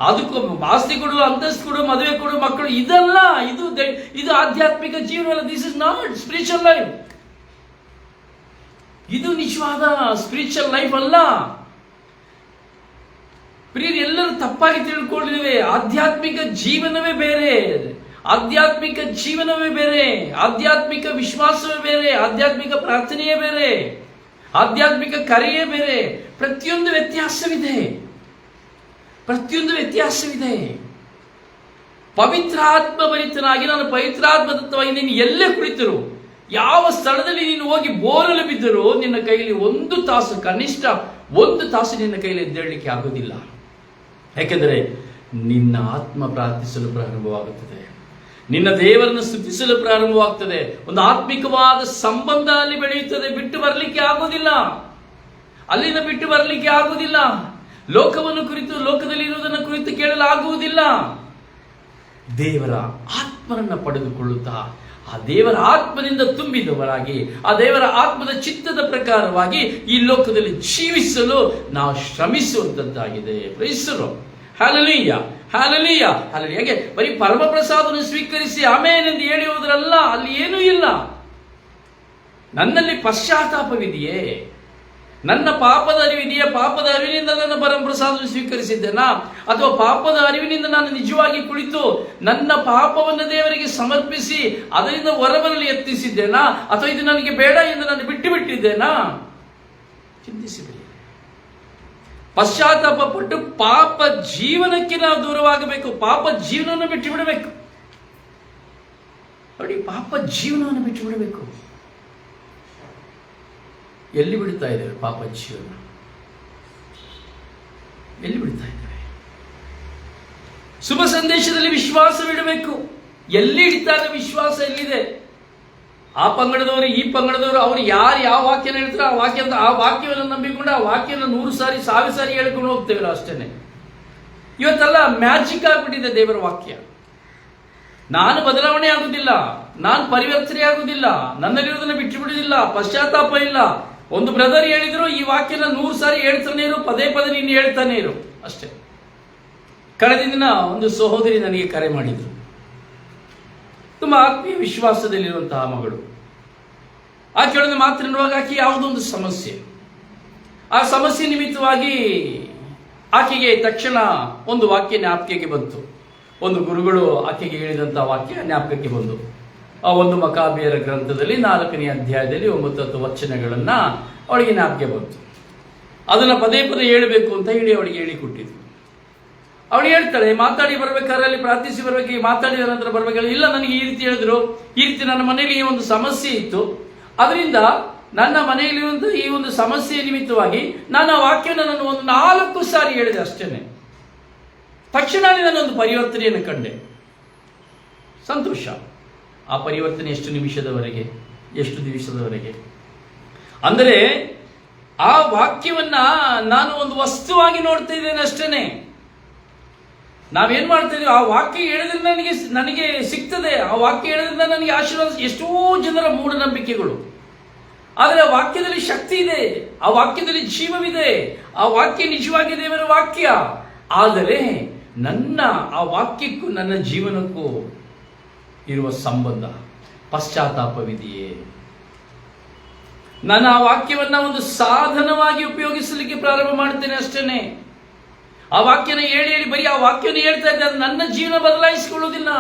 ಅದಕ್ಕೂ ಆಸ್ತಿ ಕೊಡು, ಅಂತಸ್ತು ಕೊಡು, ಮದುವೆ ಕೊಡು, ಮಕ್ಕಳು, ಇದಲ್ಲ. ಇದು ಆಧ್ಯಾತ್ಮಿಕ ಜೀವನ. This is not spiritual life. ಇದು ನಿಜವಾದ ಸ್ಪಿರಿಚುವಲ್ ಲೈಫ್ ಅಲ್ಲ. ಪ್ರಿಯರು, ಎಲ್ಲರೂ ತಪ್ಪಾಗಿ ತಿಳ್ಕೊಂಡಿದ್ದೇವೆ. ಆಧ್ಯಾತ್ಮಿಕ ಜೀವನವೇ ಬೇರೆ, ಆಧ್ಯಾತ್ಮಿಕ ಜೀವನವೇ ಬೇರೆ, ಆಧ್ಯಾತ್ಮಿಕ ವಿಶ್ವಾಸವೇ ಬೇರೆ, ಆಧ್ಯಾತ್ಮಿಕ ಪ್ರಾರ್ಥನೆಯೇ ಬೇರೆ, ಆಧ್ಯಾತ್ಮಿಕ ಕರೆಯೇ ಬೇರೆ. ಪ್ರತಿಯೊಂದು ವ್ಯತ್ಯಾಸವಿದೆ. ಪವಿತ್ರಾತ್ಮ ಭರಿತನಾಗಿ, ನಾನು ಪವಿತ್ರಾತ್ಮದತ್ತವಾಗಿ ನೀನು ಎಲ್ಲೇ ಕುಳಿತರು, ಯಾವ ಸ್ಥಳದಲ್ಲಿ ನೀನು ಹೋಗಿ ಬೋರಲು ಬಿದ್ದರೂ ನಿನ್ನ ಕೈಯಲ್ಲಿ 1 ತಾಸು, ಕನಿಷ್ಠ 1 ತಾಸು ನಿನ್ನ ಕೈಯಲ್ಲಿ ಎದ್ದೇಳಲಿಕ್ಕೆ ಆಗುವುದಿಲ್ಲ. ಯಾಕೆಂದರೆ ನಿನ್ನ ಆತ್ಮ ಪ್ರಾರ್ಥಿಸಲು ಪ್ರಾರಂಭವಾಗುತ್ತದೆ, ನಿನ್ನ ದೇವರನ್ನು ಸ್ತುತಿಸಲು ಪ್ರಾರಂಭವಾಗ್ತದೆ. ಒಂದು ಆತ್ಮಿಕವಾದ ಸಂಬಂಧ ಅಲ್ಲಿ ಬೆಳೆಯುತ್ತದೆ. ಬಿಟ್ಟು ಬರಲಿಕ್ಕೆ ಆಗುವುದಿಲ್ಲ, ಅಲ್ಲಿಂದ ಬಿಟ್ಟು ಬರಲಿಕ್ಕೆ ಆಗುವುದಿಲ್ಲ. ಲೋಕವನ್ನು ಕುರಿತು, ಲೋಕದಲ್ಲಿ ಇರುವುದನ್ನು ಕುರಿತು ಕೇಳಲಾಗುವುದಿಲ್ಲ. ದೇವರ ಆತ್ಮನನ್ನ ಪಡೆದುಕೊಳ್ಳುತ್ತಾ, ಆ ದೇವರ ಆತ್ಮನಿಂದ ತುಂಬಿದವರಾಗಿ, ಆ ದೇವರ ಆತ್ಮದ ಚಿತ್ತದ ಪ್ರಕಾರವಾಗಿ ಈ ಲೋಕದಲ್ಲಿ ಜೀವಿಸಲು ನಾವು ಶ್ರಮಿಸುವಂತದ್ದಾಗಿದೆ. ಪ್ರೈಸರು, ಹಲ್ಲೆಲೂಯ, ಹಲ್ಲೆಲೂಯ, ಹಲ್ಲೆಲೂಯ. ಹಾಗೆ ಬರೀ ಪರಮಪ್ರಸಾದವನ್ನು ಸ್ವೀಕರಿಸಿ ಆಮೇನ್ ಎಂದು ಹೇಳಿ ಹೋದ್ರಲ್ಲ, ಅಲ್ಲಿ ಏನೂ ಇಲ್ಲ. ನನ್ನಲ್ಲಿ ಪಶ್ಚಾತ್ತಾಪವಿದೆಯೇ? ನನ್ನ ಪಾಪದ ಅರಿವಿದೆಯೇ? ಪಾಪದ ಅರಿವಿನಿಂದ ನನ್ನ ಪರಮಪ್ರಸಾದವನ್ನು ಸ್ವೀಕರಿಸಿದ್ದೇನಾ? ಅಥವಾ ಪಾಪದ ಅರಿವಿನಿಂದ ನಾನು ನಿಜವಾಗಿ ಕುಳಿತು ನನ್ನ ಪಾಪವನ್ನು ದೇವರಿಗೆ ಸಮರ್ಪಿಸಿ ಅದರಿಂದ ಹೊರಬರಲು ಯತ್ನಿಸಿದ್ದೇನಾ? ಅಥವಾ ಇದು ನನಗೆ ಬೇಡ ಎಂದು ನಾನು ಬಿಟ್ಟಿದ್ದೇನಾ? ಚಿಂತಿಸಿಬಿಡಿ. ಪಶ್ಚಾತ್ತಾಪ ಪಟ್ಟು ಪಾಪ ಜೀವನಕ್ಕೆ ನಾವು ದೂರವಾಗಬೇಕು. ಪಾಪ ಜೀವನವನ್ನು ಬಿಟ್ಟು ಬಿಡಬೇಕು. ನೋಡಿ, ಪಾಪ ಜೀವನವನ್ನು ಬಿಟ್ಟು ಬಿಡಬೇಕು. ಎಲ್ಲಿ ಬಿಡ್ತಾ ಇದ್ದೇವೆ ಪಾಪ ಜೀವನ? ಎಲ್ಲಿ ಬಿಡ್ತಾ ಇದ್ದೇವೆ? ಶುಭ ಸಂದೇಶದಲ್ಲಿ ವಿಶ್ವಾಸವಿಡಬೇಕು. ಎಲ್ಲಿ ಇಡ್ತಾರೆ ವಿಶ್ವಾಸ? ಎಲ್ಲಿದೆ? ಆ ಪಂಗಡದವರು ಈ ಪಂಗಡದವರು ಅವರು ಯಾರು ಯಾವ ವಾಕ್ಯನ ಹೇಳ್ತಾರೆ ಆ ವಾಕ್ಯವನ್ನು ನಂಬಿಕೊಂಡು ಆ ವಾಕ್ಯನ 100 ಸಾರಿ 1000 ಸಾರಿ ಹೇಳ್ಕೊಂಡು ಹೋಗ್ತೇವಲ್ಲ ಅಷ್ಟೇನೆ. ಇವತ್ತೆಲ್ಲ ಮ್ಯಾಜಿಕ್ ಆಗ್ಬಿಟ್ಟಿದೆ ದೇವರ ವಾಕ್ಯ. ನಾನು ಬದಲಾವಣೆ ಆಗುವುದಿಲ್ಲ, ನಾನು ಪರಿವರ್ತನೆ ಆಗುವುದಿಲ್ಲ, ನನ್ನಲ್ಲಿರೋದನ್ನು ಬಿಟ್ಟು ಬಿಡುವುದಿಲ್ಲ, ಪಶ್ಚಾತ್ತಾಪ ಇಲ್ಲ. ಒಂದು ಬ್ರದರ್ ಹೇಳಿದ್ರು, ಈ ವಾಕ್ಯನ 100 ಸಾರಿ ಹೇಳ್ತಾನೆ ಇರು, ಪದೇ ಪದೇ ನೀನು ಹೇಳ್ತಾನೆ ಇರು ಅಷ್ಟೇ. ಕಳೆದ ದಿನ ಒಂದು ಸಹೋದರಿ ನನಗೆ ಕರೆ ಮಾಡಿದ್ರು. ತುಂಬಾ ಆತ್ಮೀಯ ವಿಶ್ವಾಸದಲ್ಲಿರುವಂತಹ ಮಗಳು. ಆಕೆಯೊಡನೆ ಮಾತನಾಡುವಾಗ ಆಕೆ ಯಾವುದೋ ಒಂದು ಸಮಸ್ಯೆ, ಆ ಸಮಸ್ಯೆ ನಿಮಿತ್ತವಾಗಿ ಆಕೆಗೆ ತಕ್ಷಣ ಒಂದು ವಾಕ್ಯ ಜ್ಞಾಪಕಕ್ಕೆ ಬಂತು. ಒಂದು ಗುರುಗಳು ಆಕೆಗೆ ಹೇಳಿದಂತಹ ವಾಕ್ಯ ಜ್ಞಾಪಕಕ್ಕೆ ಬಂದು, ಆ ಒಂದು ಮಕಾಬಿಯರ ಗ್ರಂಥದಲ್ಲಿ 4ನೇ ಅಧ್ಯಾಯದಲ್ಲಿ 9-10 ವಚನಗಳನ್ನ ಅವಳಿಗೆ ಜ್ಞಾಪಕ ಬಂತು. ಅದನ್ನ ಪದೇ ಪದೇ ಹೇಳಬೇಕು ಅಂತ ಹೇಳಿ ಅವಳಿಗೆ ಹೇಳಿಕೊಟ್ಟಿದ್ರು. ಅವಳು ಹೇಳ್ತಾಳೆ, ಮಾತಾಡಿ ಬರ್ಬೇಕಾದ್ರೆ ಅಲ್ಲಿ ಪ್ರಾರ್ಥಿಸಿ ಬರ್ಬೇಕು, ಮಾತಾಡಿದ ನಂತರ ಬರ್ಬೇಕಾದ್ರೆ ಇಲ್ಲ, ನನಗೆ ಈ ರೀತಿ ಹೇಳಿದ್ರು, ಈ ರೀತಿ ನನ್ನ ಮನೆಯಲ್ಲಿ ಒಂದು ಸಮಸ್ಯೆ ಇತ್ತು, ಅದರಿಂದ ನನ್ನ ಮನೆಯಲ್ಲಿರುವಂತಹ ಈ ಒಂದು ಸಮಸ್ಯೆ ನಿಮಿತ್ತವಾಗಿ ನಾನು ಆ ವಾಕ್ಯನ ನಾನು ಒಂದು 4 ಸಾರಿ ಹೇಳಿದೆ ಅಷ್ಟೇನೆ. ತಕ್ಷಣ ನಾನೊಂದು ಪರಿವರ್ತನೆಯನ್ನು ಕಂಡೆ. ಸಂತೋಷ. ಆ ಪರಿವರ್ತನೆ ಎಷ್ಟು ದಿವಸದವರೆಗೆ ಅಂದರೆ ಆ ವಾಕ್ಯವನ್ನ ನಾನು ಒಂದು ವಸ್ತುವಾಗಿ ನೋಡ್ತಾ ಇದ್ದೇನೆ ಅಷ್ಟೇನೆ. ನಾವೇನ್ ಮಾಡ್ತಾ ಇದೀವಿ? ಆ ವಾಕ್ಯ ಹೇಳಿದ್ರಿಂದ ನನಗೆ ಸಿಗ್ತದೆ, ಆ ವಾಕ್ಯ ಹೇಳಿದ್ರಿಂದ ನನಗೆ ಆಶೀರ್ವಾದ. ಎಷ್ಟೋ ಜನರ ಮೂಢನಂಬಿಕೆಗಳು. ಆದರೆ ಆ ವಾಕ್ಯದಲ್ಲಿ ಶಕ್ತಿ ಇದೆ, ಆ ವಾಕ್ಯದಲ್ಲಿ ಜೀವವಿದೆ, ಆ ವಾಕ್ಯ ನಿಜವಾಗಿ ದೇವರ ವಾಕ್ಯ. ಆದರೆ ಆ ವಾಕ್ಯಕ್ಕೂ ನನ್ನ ಜೀವನಕ್ಕೂ ಇರುವ ಸಂಬಂಧ, ಪಶ್ಚಾತ್ತಾಪವಿದೆಯೇ? ನಾನು ಆ ವಾಕ್ಯವನ್ನ ಒಂದು ಸಾಧನವಾಗಿ ಉಪಯೋಗಿಸಲಿಕ್ಕೆ ಪ್ರಾರಂಭ ಮಾಡ್ತೇನೆ ಅಷ್ಟೇನೆ. ಆ ವಾಕ್ಯನ ಹೇಳಿ ಬರೀ ಆ ವಾಕ್ಯವನ್ನು ಹೇಳ್ತಾ ಇದ್ದೆ, ಅದು ನನ್ನ ಜೀವನ ಬದಲಾಯಿಸಿಕೊಳ್ಳುವುದಿಲ್ಲ,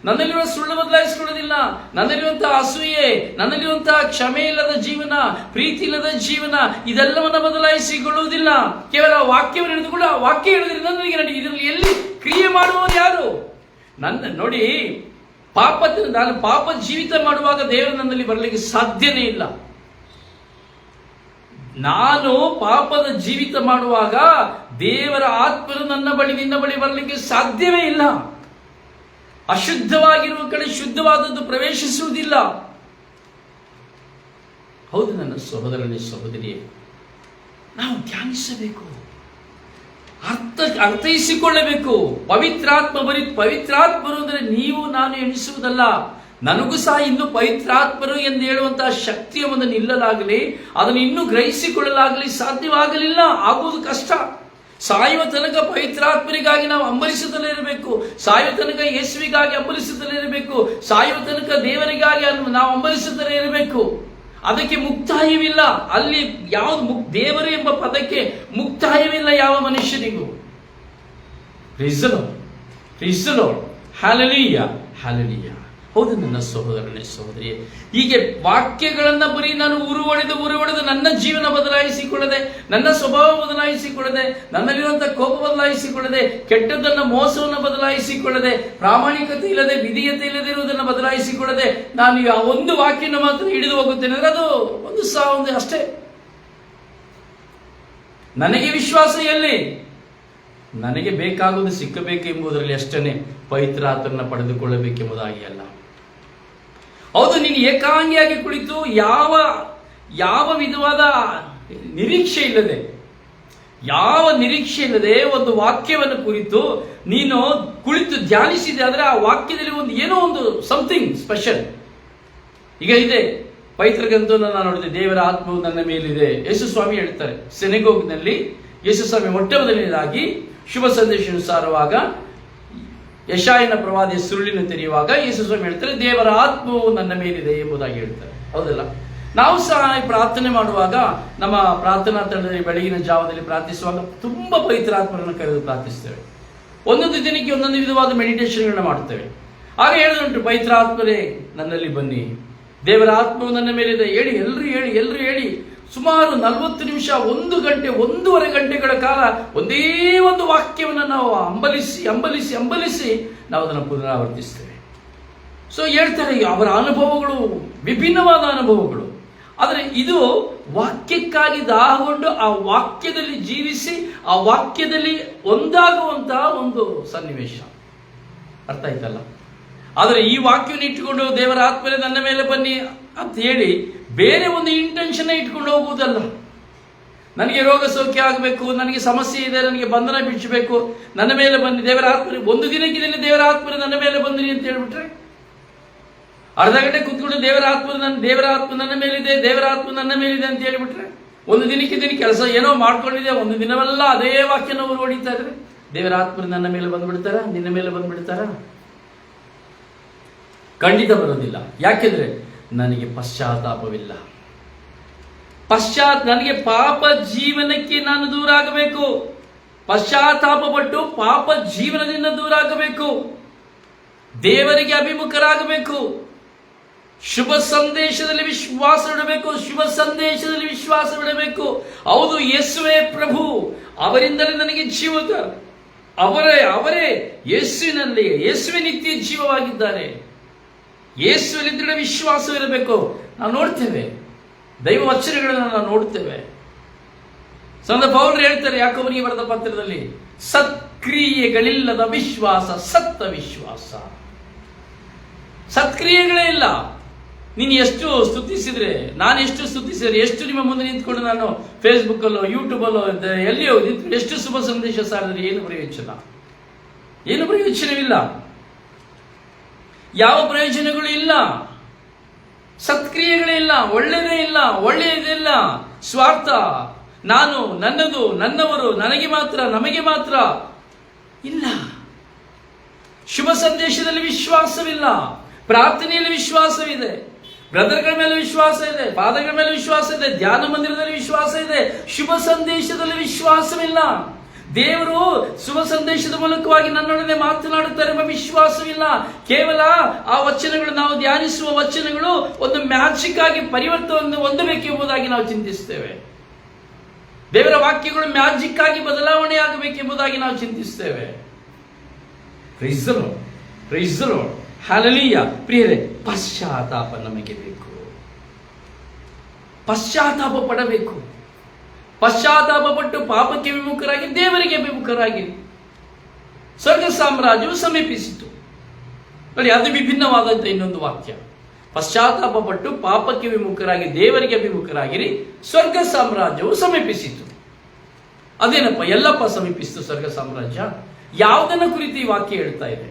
ನನ್ನಲ್ಲಿರುವ ಸುಳ್ಳು ಬದಲಾಯಿಸಿಕೊಳ್ಳುವುದಿಲ್ಲ, ನನ್ನಲ್ಲಿರುವಂತಹ ಅಸೂಯೆ, ನನ್ನಲ್ಲಿರುವಂತಹ ಕ್ಷಮೆ ಇಲ್ಲದ ಜೀವನ, ಪ್ರೀತಿ ಇಲ್ಲದ ಜೀವನ, ಇದೆಲ್ಲವನ್ನ ಬದಲಾಯಿಸಿಕೊಳ್ಳುವುದಿಲ್ಲ. ಕೇವಲ ವಾಕ್ಯವನ್ನು ಹಿಡಿದುಕೊಂಡು ಆ ವಾಕ್ಯ ಹೇಳಿದ್ರಿಂದ ನನಗೆ ಇದರಲ್ಲಿ ಎಲ್ಲಿ ಕ್ರಿಯೆ ಮಾಡುವವರು ಯಾರು? ನೋಡಿ, ನಾನು ಪಾಪ ಜೀವಿತ ಮಾಡುವಾಗ ದೇವರು ನನ್ನಲ್ಲಿ ಬರಲಿಕ್ಕೆ ಸಾಧ್ಯನೇ ಇಲ್ಲ. ನಾನು ಪಾಪದ ಜೀವಿತ ಮಾಡುವಾಗ ದೇವರ ಆತ್ಮರು ನಿನ್ನ ಬಳಿ ಬರಲಿಕ್ಕೆ ಸಾಧ್ಯವೇ ಇಲ್ಲ. ಅಶುದ್ಧವಾಗಿರುವ ಕಡೆ ಶುದ್ಧವಾದದ್ದು ಪ್ರವೇಶಿಸುವುದಿಲ್ಲ. ಹೌದು ನನ್ನ ಸಹೋದರನೇ ಸಹೋದರಿಯೇ, ನಾವು ಧ್ಯಾನಿಸಬೇಕು, ಅರ್ಥೈಸಿಕೊಳ್ಳಬೇಕು. ಪವಿತ್ರಾತ್ಮರು ಅಂದರೆ ನೀವು ನಾನು ಎಣಿಸುವುದಲ್ಲ. ನನಗೂ ಸಹ ಇನ್ನು ಪವಿತ್ರಾತ್ಮರು ಎಂದು ಹೇಳುವಂತಹ ಶಕ್ತಿಯ ಒಂದು ನಿಲ್ಲಲಾಗಲಿ, ಅದನ್ನು ಇನ್ನೂ ಗ್ರಹಿಸಿಕೊಳ್ಳಲಾಗಲಿ ಸಾಧ್ಯವಾಗಲಿಲ್ಲ, ಆಗುವುದು ಕಷ್ಟ. ಸಾಯುವ ತನಕ ಪವಿತ್ರಾತ್ಮರಿಗಾಗಿ ನಾವು ಹಂಬಲಿಸುತ್ತಲೇ ಇರಬೇಕು, ಸಾಯುವ ತನಕ ಯೇಸುವಿಗಾಗಿ ಹಂಬಲಿಸುತ್ತಲೇ ಇರಬೇಕು, ಸಾಯುವ ತನಕ ದೇವರಿಗಾಗಿ ನಾವು ಹಂಬಲಿಸುತ್ತಲೇ ಇರಬೇಕು. ಅದಕ್ಕೆ ಮುಕ್ತಾಯವಿಲ್ಲ. ಅಲ್ಲಿ ಯಾವುದು ದೇವರು ಎಂಬ ಪದಕ್ಕೆ ಮುಕ್ತಾಯವಿಲ್ಲ ಯಾವ ಮನುಷ್ಯನಿಗೂ. Praise the Lord, hallelujah, hallelujah. ಹೌದು ನನ್ನ ಸಹೋದರನೇ ಸಹೋದರಿಯೇ, ಹೀಗೆ ವಾಕ್ಯಗಳನ್ನ ಬರೀ ನಾನು ಉರುವೊಡೆದು ನನ್ನ ಜೀವನ ಬದಲಾಯಿಸಿಕೊಳ್ಳದೆ, ನನ್ನ ಸ್ವಭಾವ ಬದಲಾಯಿಸಿಕೊಳ್ಳದೆ, ನನ್ನಲ್ಲಿರುವಂತಹ ಕೋಪ ಬದಲಾಯಿಸಿಕೊಳ್ಳದೆ, ಕೆಟ್ಟದ್ದನ್ನ ಮೋಸವನ್ನು ಬದಲಾಯಿಸಿಕೊಳ್ಳದೆ, ಪ್ರಾಮಾಣಿಕತೆ ಇಲ್ಲದೆ ವಿಧೇಯತೆ ಇಲ್ಲದೆ ಇರುವುದನ್ನು ಬದಲಾಯಿಸಿಕೊಳ್ಳದೆ ನಾನು ಆ ಒಂದು ವಾಕ್ಯನ ಮಾತ್ರ ಹಿಡಿದು ಹೋಗುತ್ತೇನೆ ಅಂದ್ರೆ ಅದು ಒಂದು ಅಷ್ಟೇ. ನನಗೆ ವಿಶ್ವಾಸ ಎಲ್ಲಿ? ನನಗೆ ಬೇಕಾಗುವುದು ಸಿಕ್ಕಬೇಕು ಎಂಬುದರಲ್ಲಿ ಅಷ್ಟೇ, ಪವಿತ್ರಾತ್ಮರನ್ನ ಪಡೆದುಕೊಳ್ಳಬೇಕೆಂಬುದಾಗಿ ಅಲ್ಲ. ಹೌದು, ನೀನು ಏಕಾಂಗಿಯಾಗಿ ಕುಳಿತು ಯಾವ ವಿಧವಾದ ನಿರೀಕ್ಷೆ ಇಲ್ಲದೆ ಒಂದು ವಾಕ್ಯವನ್ನು ಕುರಿತು ನೀನು ಕುಳಿತು ಧ್ಯಾನಿಸಿದೆ ಆದರೆ ಆ ವಾಕ್ಯದಲ್ಲಿ ಏನೋ ಒಂದು ಸಮಥಿಂಗ್ ಸ್ಪೆಷಲ್. ಈಗ ಇದೆ ಪವಿತ್ರ ಗ್ರಂಥವನ್ನು ನಾನು ನೋಡಿದೆ, ದೇವರ ಆತ್ಮವು ನನ್ನ ಮೇಲಿದೆ. ಯೇಸು ಸ್ವಾಮಿ ಹೇಳ್ತಾರೆ, ಸೆನೆಗೋಗ್ನಲ್ಲಿ ಯೇಸು ಸ್ವಾಮಿ ಮೊಟ್ಟಮೊದಲನೇದಾಗಿ ಶುಭ ಸಂದೇಶ ಸಾರುವಾಗ ಯೆಶಾಯನ ಪ್ರವಾದಿಯ ಸುರುಳಿನ ತೆರೆಯುವಾಗ ಯೇಸು ಸ್ವಾಮಿ ಹೇಳ್ತಾರೆ, ದೇವರ ಆತ್ಮವು ನನ್ನ ಮೇಲಿದೆ ಎಂಬುದಾಗಿ ಹೇಳ್ತಾರೆ. ಹೌದಲ್ಲ? ನಾವು ಸಹ ಪ್ರಾರ್ಥನೆ ಮಾಡುವಾಗ ನಮ್ಮ ಪ್ರಾರ್ಥನಾ ತಂಡದಲ್ಲಿ ಬೆಳಗಿನ ಜಾವದಲ್ಲಿ ಪ್ರಾರ್ಥಿಸುವಾಗ ತುಂಬಾ ಪವಿತ್ರಾತ್ಮರನ್ನು ಕರೆದು ಪ್ರಾರ್ಥಿಸ್ತೇವೆ. ಒಂದೊಂದು ದಿನಕ್ಕೆ ಒಂದೊಂದು ವಿಧವಾದ ಮೆಡಿಟೇಷನ್ಗಳನ್ನ ಮಾಡುತ್ತೇವೆ. ಆಗ ಹೇಳಿದುಂಟು, ಪವಿತ್ರಾತ್ಮರೇ ನನ್ನಲ್ಲಿ ಬನ್ನಿ, ದೇವರ ಆತ್ಮವು ನನ್ನ ಮೇಲಿದೆ, ಹೇಳಿ, ಎಲ್ಲರೂ ಹೇಳಿ. ಸುಮಾರು 40 ನಿಮಿಷ, 1 ಗಂಟೆ, 1.5 ಗಂಟೆಗಳ ಕಾಲ ಒಂದೇ ಒಂದು ವಾಕ್ಯವನ್ನು ನಾವು ಅಂಬಲಿಸಿ ನಾವು ಅದನ್ನು ಪುನರಾವರ್ತಿಸ್ತೇವೆ. ಸೊ ಹೇಳ್ತಾರೆ, ಅವರ ಅನುಭವಗಳು ವಿಭಿನ್ನವಾದ ಅನುಭವಗಳು. ಆದರೆ ಇದು ವಾಕ್ಯಕ್ಕಾಗಿ ದಾಹಗೊಂಡು ಆ ವಾಕ್ಯದಲ್ಲಿ ಜೀವಿಸಿ ಆ ವಾಕ್ಯದಲ್ಲಿ ಒಂದಾಗುವಂತಹ ಒಂದು ಸನ್ನಿವೇಶ. ಅರ್ಥ ಆಯ್ತಲ್ಲ? ಆದರೆ ಈ ವಾಕ್ಯವನ್ನು ಇಟ್ಟುಕೊಂಡು ದೇವರ ಆತ್ಮನೇ ನನ್ನ ಮೇಲೆ ಬನ್ನಿ ಅಂತ ಹೇಳಿ ಬೇರೆ ಒಂದು ಇಂಟೆನ್ಷನ್ ಇಟ್ಕೊಂಡು ಹೋಗುವುದಲ್ಲ. ನನಗೆ ರೋಗ ಸೌಖ್ಯ ಆಗಬೇಕು, ನನಗೆ ಸಮಸ್ಯೆ ಇದೆ, ನನಗೆ ಬಂಧನ ಬಿಡಿಸಬೇಕು, ನನ್ನ ಮೇಲೆ ಬನ್ನಿ ದೇವರ ಆತ್ಮನೇ, ಒಂದು ದಿನಕ್ಕಿದಲ್ಲಿ ದೇವರ ಆತ್ಮನೇ ನನ್ನ ಮೇಲೆ ಬಂದಿರಿ ಅಂತ ಹೇಳ್ಬಿಟ್ರೆ, ಅರ್ಧ ಗಂಟೆ ಕೂತ್ಕೊಂಡು ದೇವರ ಆತ್ಮ ನನ್ನ ಮೇಲಿದೆ, ದೇವರ ಆತ್ಮ ನನ್ನ ಮೇಲಿದೆ ಅಂತ ಹೇಳಿಬಿಟ್ರೆ, ಒಂದು ದಿನಕ್ಕೆ ಕೆಲಸ ಏನೋ ಮಾಡ್ಕೊಂಡಿದೆ, ಒಂದು ದಿನವೆಲ್ಲ ಅದೇ ವಾಕ್ಯನ ಅವರು ಹೊಡಿತಾ ಇದ್ರೆ ದೇವರ ಆತ್ಮ ನನ್ನ ಮೇಲೆ ಬಂದ್ಬಿಡ್ತಾರ, ನಿನ್ನ ಮೇಲೆ ಬಂದ್ಬಿಡ್ತಾರ? ಖಂಡಿತ ಬರೋದಿಲ್ಲ. ಯಾಕೆಂದ್ರೆ ನನಗೆ ಪಶ್ಚಾತ್ತಾಪವಿಲ್ಲ. ನನಗೆ ಪಾಪ ಜೀವನಕ್ಕೆ ನಾನು ದೂರ ಆಗಬೇಕು. ಪಶ್ಚಾತ್ತಾಪ ಪಟ್ಟು ಪಾಪ ಜೀವನದಿಂದ ದೂರ ಆಗಬೇಕು, ದೇವರಿಗೆ ಅಭಿಮುಖರಾಗಬೇಕು, ಶುಭ ಸಂದೇಶದಲ್ಲಿ ವಿಶ್ವಾಸ ಬಿಡಬೇಕು. ಹೌದು, ಯೇಸುವೇ ಪ್ರಭು, ಅವರಿಂದಲೇ ನನಗೆ ಜೀವದ, ಅವರೇ ಯೇಸುವೆ ನಿತ್ಯ ಜೀವವಾಗಿದ್ದಾರೆ. ಯೇಸುವಿನ ದೃಢ ವಿಶ್ವಾಸವಿರಬೇಕು. ನಾವು ನೋಡ್ತೇವೆ, ದೈವ ವಚನಗಳನ್ನು ನಾವು ನೋಡ್ತೇವೆ. ಸಂತ ಪೌಲರು ಹೇಳ್ತಾರೆ ಯಾಕೋಬನಿಗೆ ಬರೆದ ಪತ್ರದಲ್ಲಿ, ಸತ್ಕ್ರಿಯೆಗಳಿಲ್ಲದ ವಿಶ್ವಾಸ ಸತ್ತ ವಿಶ್ವಾಸ. ಸತ್ಕ್ರಿಯೆಗಳೇ ಇಲ್ಲ. ನೀನು ಎಷ್ಟು ಸ್ತುತಿಸಿದ್ರೆ, ನಾನು ಎಷ್ಟು ಸ್ತುತಿಸಿದ್ರೆ, ಎಷ್ಟು ನಿಮ್ಮ ಮುಂದೆ ನಿಂತ್ಕೊಂಡು ನಾನು ಫೇಸ್ಬುಕ್ ಅಲ್ಲೋ ಯೂಟ್ಯೂಬಲ್ಲೋ ಎಲ್ಲಿಯೋ ನಿಂತ್ಕೊಂಡು ಎಷ್ಟು ಶುಭ ಸಂದೇಶ ಸಾರಿದ್ರೆ ಏನು ಪ್ರಯೋಜನವಿಲ್ಲ. ಯಾವ ಪ್ರಯೋಜನಗಳು ಇಲ್ಲ. ಸತ್ಕ್ರಿಯೆಗಳೇ ಇಲ್ಲ, ಒಳ್ಳೆಯದಿಲ್ಲ, ಸ್ವಾರ್ಥ, ನಾನು, ನನ್ನದು, ನನ್ನವರು, ನನಗೆ ಮಾತ್ರ, ನಮಗೆ ಮಾತ್ರ ಇಲ್ಲ. ಶುಭ ಸಂದೇಶದಲ್ಲಿ ವಿಶ್ವಾಸವಿಲ್ಲ, ಪ್ರಾರ್ಥನೆಯಲ್ಲಿ ವಿಶ್ವಾಸವಿದೆ, ಬ್ರದರ್ಗಳ ಮೇಲೆ ವಿಶ್ವಾಸ ಇದೆ, ಪಾದಗಳ ಮೇಲೆ ವಿಶ್ವಾಸ ಇದೆ, ಧ್ಯಾನ ಮಂದಿರದಲ್ಲಿ ವಿಶ್ವಾಸ ಇದೆ, ಶುಭ ಸಂದೇಶದಲ್ಲಿ ವಿಶ್ವಾಸವಿಲ್ಲ. ದೇವರು ಶುಭ ಸಂದೇಶದ ಮೂಲಕವಾಗಿ ನನ್ನೊಡನೆ ಮಾತನಾಡುತ್ತಾರೆ ಎಂಬ ವಿಶ್ವಾಸವಿಲ್ಲ. ಕೇವಲ ಆ ವಚನಗಳು, ನಾವು ಧ್ಯಾನಿಸುವ ವಚನಗಳು ಒಂದು ಮ್ಯಾಜಿಕ್ ಆಗಿ ಪರಿವರ್ತನೆ ಹೊಂದಬೇಕೆಂಬುದಾಗಿ ನಾವು ಚಿಂತಿಸ್ತೇವೆ. ದೇವರ ವಾಕ್ಯಗಳು ಮ್ಯಾಜಿಕ್ ಆಗಿ ಬದಲಾವಣೆ ಆಗಬೇಕೆಂಬುದಾಗಿ ನಾವು ಚಿಂತಿಸ್ತೇವೆ. Praise the Lord, hallelujah. ಪ್ರಿಯರೇ, ಪಶ್ಚಾತ್ತಾಪ ನಮಗೆ ಬೇಕು. ಪಶ್ಚಾತ್ತಾಪ ಪಡಬೇಕು. ಪಶ್ಚಾತ್ತಾಪ ಪಟ್ಟು ಪಾಪಕ್ಕೆ ವಿಮುಖರಾಗಿ ದೇವರಿಗೆ ಅಭಿಮುಖರಾಗಿ ಸ್ವರ್ಗ ಸಾಮ್ರಾಜ್ಯವು ಸಮೀಪಿಸಿತು. ನೋಡಿ, ಅದು ವಿಭಿನ್ನವಾದಂಥ ಇನ್ನೊಂದು ವಾಕ್ಯ. ಪಶ್ಚಾತ್ತಾಪ ಪಟ್ಟು ಪಾಪಕ್ಕೆ ವಿಮುಖರಾಗಿ ದೇವರಿಗೆ ಅಭಿಮುಖರಾಗಿರಿ, ಸ್ವರ್ಗ ಸಾಮ್ರಾಜ್ಯವು ಸಮೀಪಿಸಿತು. ಅದೇನಪ್ಪ, ಎಲ್ಲಪ್ಪ ಸಮೀಪಿಸಿತು ಸ್ವರ್ಗ ಸಾಮ್ರಾಜ್ಯ? ಯಾವುದನ್ನ ಕುರಿತು ಈ ವಾಕ್ಯ ಹೇಳ್ತಾ ಇದೆ?